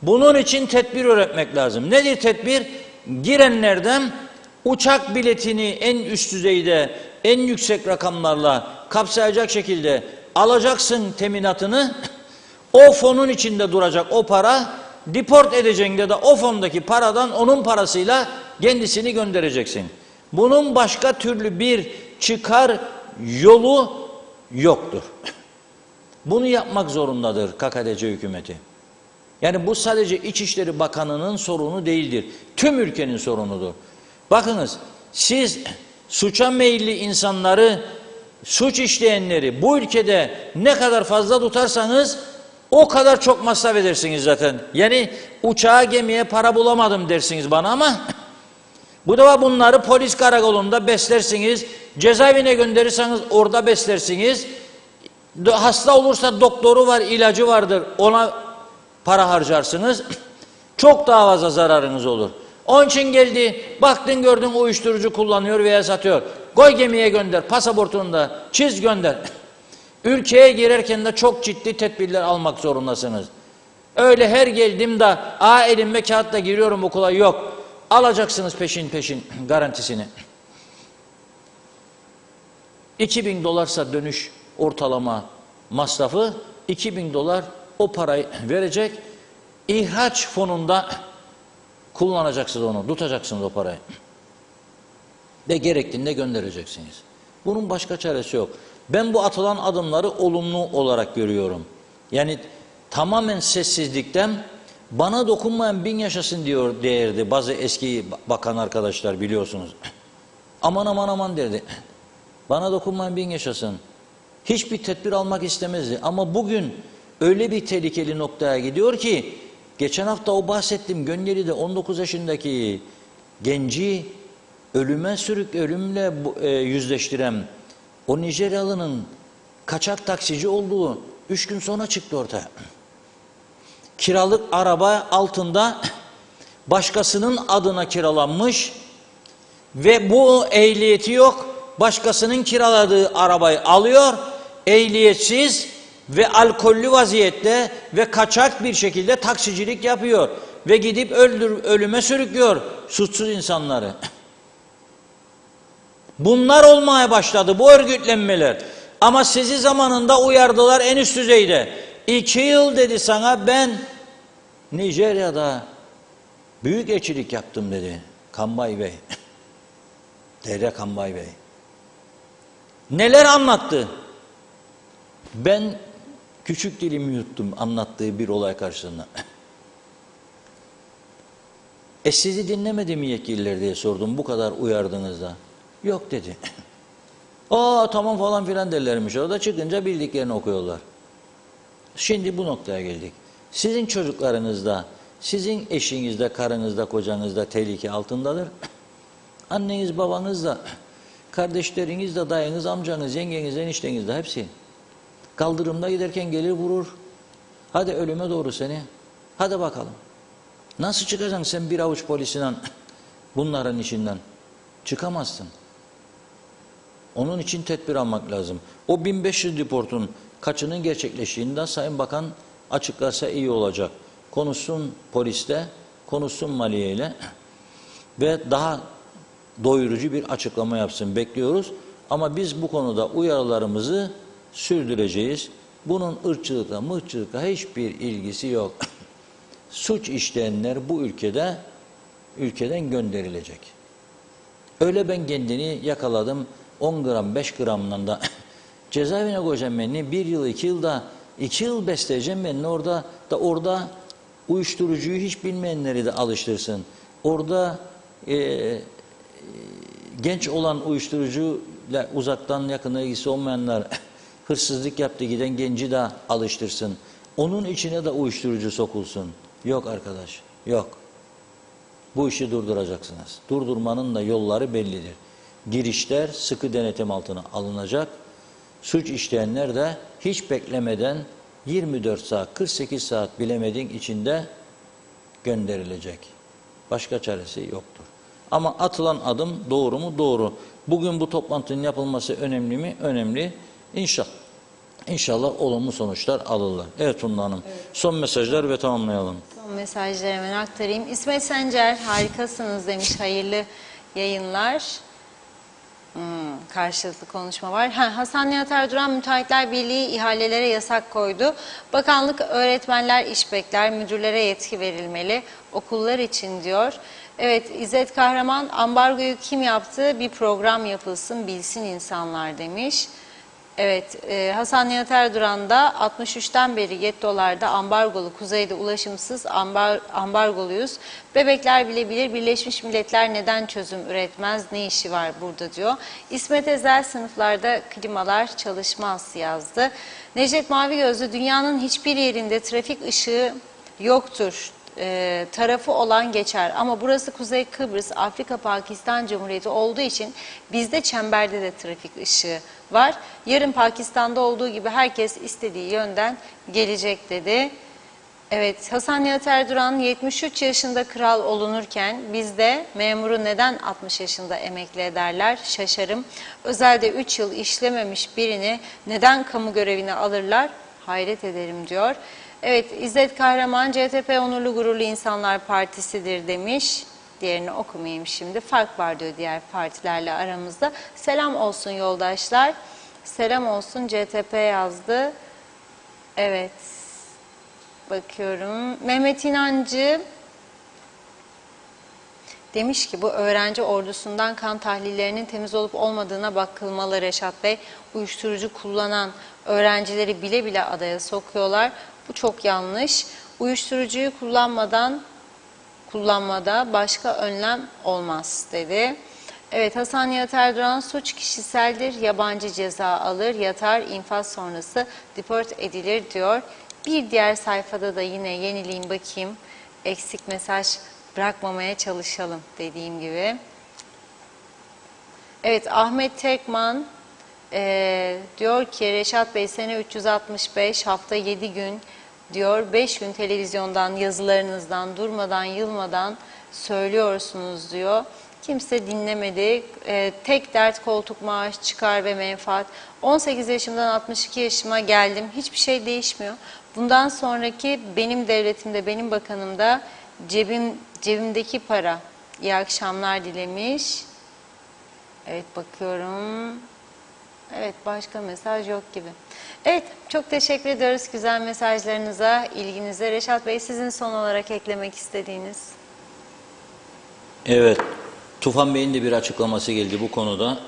Bunun için tedbir üretmek lazım. Nedir tedbir? Girenlerden uçak biletini en üst düzeyde, en yüksek rakamlarla kapsayacak şekilde alacaksın teminatını. O fonun içinde duracak o para, deport edeceğinde de o fondaki paradan onun parasıyla kendisini göndereceksin. Bunun başka türlü bir çıkar yolu yoktur. Bunu yapmak zorundadır KKTC hükümeti. Yani bu sadece İçişleri Bakanı'nın sorunu değildir. Tüm ülkenin sorunudur. Bakınız, siz suça meyilli insanları, suç işleyenleri bu ülkede ne kadar fazla tutarsanız o kadar çok masraf edersiniz zaten. Yani uçağa, gemiye para bulamadım dersiniz bana, ama bu defa bunları polis karakolunda beslersiniz. Cezaevine gönderirseniz orada beslersiniz. Hasta olursa doktoru var, ilacı vardır, ona para harcarsınız. Çok daha fazla zararınız olur. Onun için geldi, baktın gördün uyuşturucu kullanıyor veya satıyor. Koy gemiye gönder, pasaportunu da çiz gönder. Ülkeye girerken de çok ciddi tedbirler almak zorundasınız. Öyle her geldim de elimde kağıtla giriyorum okula, yok. Alacaksınız peşin garantisini. 2000 dolarsa dönüş ortalama masrafı, 2000 dolar o parayı verecek. İhraç fonunda kullanacaksınız onu, tutacaksınız o parayı. Ve gerektiğinde göndereceksiniz. Bunun başka çaresi yok. Ben bu atılan adımları olumlu olarak görüyorum. Yani tamamen sessizlikten bana dokunmayan 1000 yaşasın diyor derdi bazı eski bakan arkadaşlar, biliyorsunuz. Aman derdi. Bana dokunmayan 1000 yaşasın. Hiçbir tedbir almak istemezdi. Ama bugün öyle bir tehlikeli noktaya gidiyor ki, geçen hafta o bahsettiğim Gönyeli'de 19 yaşındaki genci ölümle yüzleştiren O Nijeryalı'nın kaçak taksici olduğu 3 gün sonra çıktı ortaya. Kiralık araba altında başkasının adına kiralanmış ve bu ehliyeti yok. Başkasının kiraladığı arabayı alıyor, ehliyetsiz ve alkollü vaziyette ve kaçak bir şekilde taksicilik yapıyor ve gidip ölüme sürüklüyor suçsuz insanları. Bunlar olmaya başladı, bu örgütlenmeler. Ama sizi zamanında uyardılar en üst düzeyde. 2 yıl dedi sana, ben Nijerya'da büyük elçilik yaptım dedi Kambay Bey. Dere Kambay Bey. Neler anlattı? Ben küçük dilimi yuttum anlattığı bir olay karşısında. Sizi dinlemedi mi yetkililer diye sordum, bu kadar uyardığınızda. Yok dedi. Tamam falan filan derlermiş, orada çıkınca bildiklerini okuyorlar. Şimdi bu noktaya geldik. Sizin çocuklarınızda, sizin eşinizde, karınızda, kocanızda tehlike altındadır. Anneniz, babanız da, kardeşleriniz de, dayınız, amcanız, yengeniz, enişteniz de hepsi. Kaldırımda giderken gelir vurur. Hadi ölüme doğru seni. Hadi bakalım. Nasıl çıkacaksın sen bir avuç polisinden bunların içinden? Çıkamazsın. Onun için tedbir almak lazım. O 1500 deportun kaçının gerçekleştiğinden Sayın Bakan açıklarsa iyi olacak. Konuşsun poliste, konuşsun maliyeyle ve daha doyurucu bir açıklama yapsın. Bekliyoruz. Ama biz bu konuda uyarılarımızı sürdüreceğiz. Bunun ırkçılıkla, mırkçılıkla hiçbir ilgisi yok. Suç işleyenler bu ülkeden gönderilecek. Öyle ben kendini yakaladım. 10 gram, 5 gramdan da cezaevine koyacağım beni. 1 yıl, 2 yılda, 2 yıl besleyeceğim beni. Orada uyuşturucuyu hiç bilmeyenleri de alıştırsın. Orada genç olan uyuşturucuyla uzaktan yakına ilgisi olmayanlar hırsızlık yaptı giden genci de alıştırsın. Onun içine de uyuşturucu sokulsun. Yok arkadaş, yok. Bu işi durduracaksınız. Durdurmanın da yolları bellidir. Girişler sıkı denetim altına alınacak. Suç işleyenler de hiç beklemeden 24 saat, 48 saat bilemediğin içinde gönderilecek. Başka çaresi yoktur. Ama atılan adım doğru mu? Doğru. Bugün bu toplantının yapılması önemli mi? Önemli. İnşallah olumlu sonuçlar alırlar. Evet Funda Hanım. Evet. Son mesajlar ve tamamlayalım. Son mesajları hemen aktarayım. İsmet Sencer harikasınız demiş. Hayırlı yayınlar. Karşılıklı konuşma var. Hasan Nihat Erduran Müteahhitler Birliği ihalelere yasak koydu. Bakanlık öğretmenler iş bekler, müdürlere yetki verilmeli okullar için diyor. Evet, İzzet Kahraman ambargoyu kim yaptı? Bir program yapılsın bilsin insanlar demiş. Evet, Hasan Nihat Erduran da 63'ten beri gettolarda ambargolu, kuzeyde ulaşımsız ambargoluyuz. Bebekler bile bilir, Birleşmiş Milletler neden çözüm üretmez, ne işi var burada diyor. İsmet Ezel sınıflarda klimalar çalışmaz yazdı. Necdet Mavigözlü dünyanın hiçbir yerinde trafik ışığı yoktur. Tarafı olan geçer ama burası Kuzey Kıbrıs, Afrika, Pakistan Cumhuriyeti olduğu için bizde çemberde de trafik ışığı var. Yarın Pakistan'da olduğu gibi herkes istediği yönden gelecek dedi. Evet, Hasan Nihat Erduran 73 yaşında kral olunurken bizde memuru neden 60 yaşında emekli ederler? Şaşarım. Özelde 3 yıl işlememiş birini neden kamu görevine alırlar? Hayret ederim diyor. Evet, İzzet Kahraman CTP onurlu gururlu insanlar partisidir demiş. Diğerini okumayayım şimdi. Fark var diyor diğer partilerle aramızda. Selam olsun yoldaşlar. Selam olsun CTP yazdı. Evet. Bakıyorum. Mehmet İnancı demiş ki bu öğrenci ordusundan kan tahlillerinin temiz olup olmadığına bakılmalı Reşat Bey. Uyuşturucu kullanan öğrencileri bile bile adaya sokuyorlar. Bu çok yanlış. Uyuşturucuyu kullanmada başka önlem olmaz dedi. Evet, Hasan Nihat Erduran suç kişiseldir, yabancı ceza alır, yatar, infaz sonrası deport edilir diyor. Bir diğer sayfada da yine yenileyim bakayım. Eksik mesaj bırakmamaya çalışalım dediğim gibi. Evet, Ahmet Tekman Diyor ki Reşat Bey sene 365 hafta 7 gün diyor 5 gün televizyondan yazılarınızdan durmadan yılmadan söylüyorsunuz diyor. Kimse dinlemedi. Tek dert koltuk, maaş, çıkar ve menfaat. 18 yaşımdan 62 yaşıma geldim. Hiçbir şey değişmiyor. Bundan sonraki benim devletimde, benim bakanımda cebimdeki para. İyi akşamlar dilemiş. Evet bakıyorum. Evet başka mesaj yok gibi. Evet çok teşekkür ediyoruz güzel mesajlarınıza, ilginize. Reşat Bey sizin son olarak eklemek istediğiniz. Evet, Tufan Bey'in de bir açıklaması geldi bu konuda.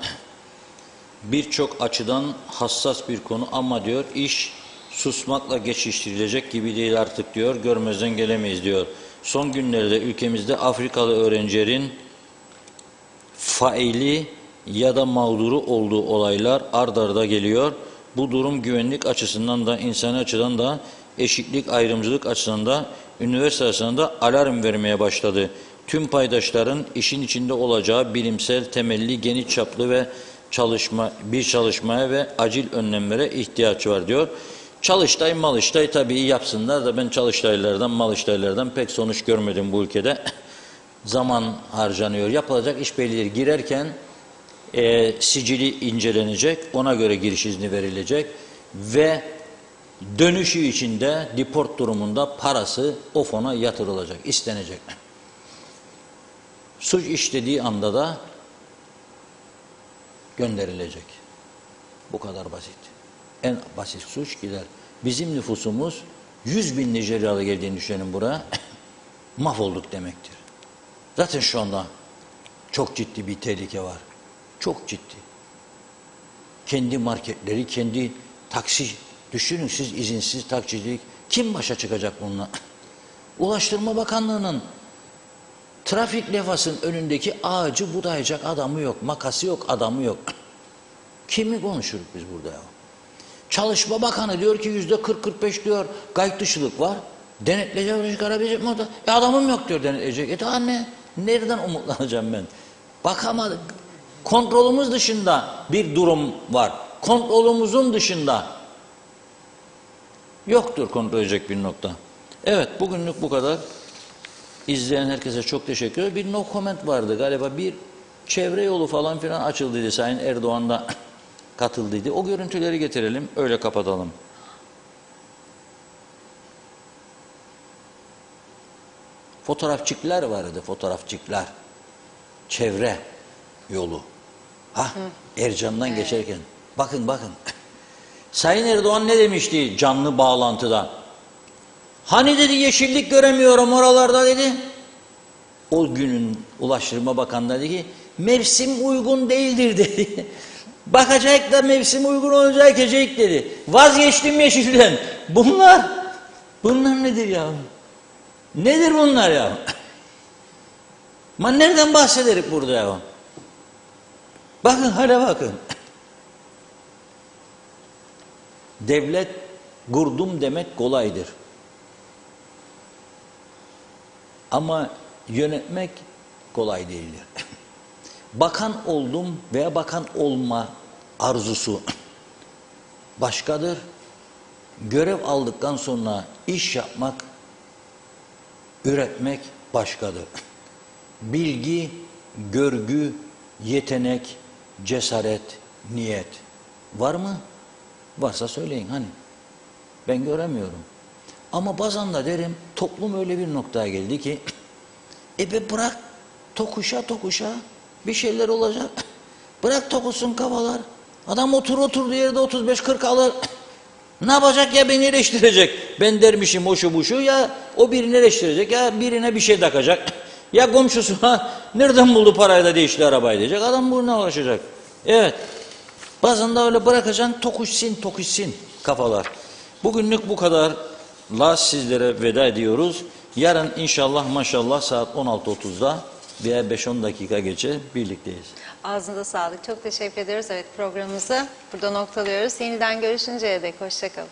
Birçok açıdan hassas bir konu ama diyor iş susmakla geçiştirilecek gibi değil artık diyor. Görmezden gelemeyiz diyor. Son günlerde ülkemizde Afrikalı öğrencilerin faili ya da mağduru olduğu olaylar ard arda geliyor. Bu durum güvenlik açısından da insani açıdan da eşitlik ayrımcılık açısından da üniversite açısından da alarm vermeye başladı. Tüm paydaşların işin içinde olacağı bilimsel temelli geniş çaplı ve çalışmaya ve acil önlemlere ihtiyaç var diyor. Çalıştay malıştay tabii yapsınlar da ben çalıştaylardan malıştaylardan pek sonuç görmedim bu ülkede. Zaman harcanıyor. Yapılacak iş bellidir. Girerken sicili incelenecek. Ona göre giriş izni verilecek. Ve dönüşü içinde deport durumunda parası o fona yatırılacak. İstenecek. Suç işlediği anda da gönderilecek. Bu kadar basit. En basit suç gider. Bizim nüfusumuz 100.000 Nijeryalı geldiğini düşünelim buraya. Mahvolduk demektir. Zaten şu anda çok ciddi bir tehlike var. Çok ciddi. Kendi marketleri, kendi taksi, düşünün siz izinsiz taksicilik, kim başa çıkacak bununla? Ulaştırma Bakanlığı'nın trafik levhasının önündeki ağacı budayacak adamı yok, makası yok, adamı yok. Kimi konuşuruz biz burada ya? Çalışma Bakanı diyor ki %40-45 diyor kayıt dışılık var. Denetleyecek, çıkarabilecek mi orada? Adamım yok diyor denetleyecek. Daha ne? Nereden umutlanacağım ben? Bakamadık. Kontrolümüz dışında bir durum var. Kontrolümüzün dışında yoktur kontrol edecek bir nokta. Evet bugünlük bu kadar. İzleyen herkese çok teşekkür ederim. Bir no comment vardı galiba bir çevre yolu falan filan açıldıydı. Sayın Erdoğan da katıldıydı. O görüntüleri getirelim öyle kapatalım. Fotoğrafçıklar vardı fotoğrafçıklar. Çevre yolu. Ercan'dan geçerken. Bakın. Sayın Erdoğan ne demişti canlı bağlantıda? Hani dedi yeşillik göremiyorum oralarda dedi. O günün Ulaştırma Bakanı dedi ki mevsim uygun değildir dedi. Bakacak da mevsim uygun olacak ekecek dedi. Vazgeçtim yeşilden. Bunlar nedir ya? Nedir bunlar ya? Nereden bahsederik burada ya? Bakın hala bakın. Devlet kurdum demek kolaydır. Ama yönetmek kolay değildir. Bakan oldum veya bakan olma arzusu başkadır. Görev aldıktan sonra iş yapmak, üretmek başkadır. Bilgi, görgü, yetenek, cesaret, niyet var mı? Varsa söyleyin hani. Ben göremiyorum. Ama bazen de derim toplum öyle bir noktaya geldi ki bırak tokuşa bir şeyler olacak. Bırak tokusun kafalar. Adam oturduğu yerde 35-40 alır. Ne yapacak ya beni eleştirecek. Ben dermişim o şu bu şu ya o birini eleştirecek ya birine bir şey takacak. Ya komşusuna nereden buldu parayı da değişti arabayı diyecek. Adam burnuna ulaşacak. Evet. Bazen de öyle bırakacaksın tokuşsun kafalar. Bugünlük bu kadarla sizlere veda ediyoruz. Yarın inşallah maşallah saat 16.30'da veya 5-10 dakika geçe birlikteyiz. Ağzınıza sağlık. Çok teşekkür ediyoruz. Evet programımızı burada noktalıyoruz. Yeniden görüşünceye dek hoşça kalın.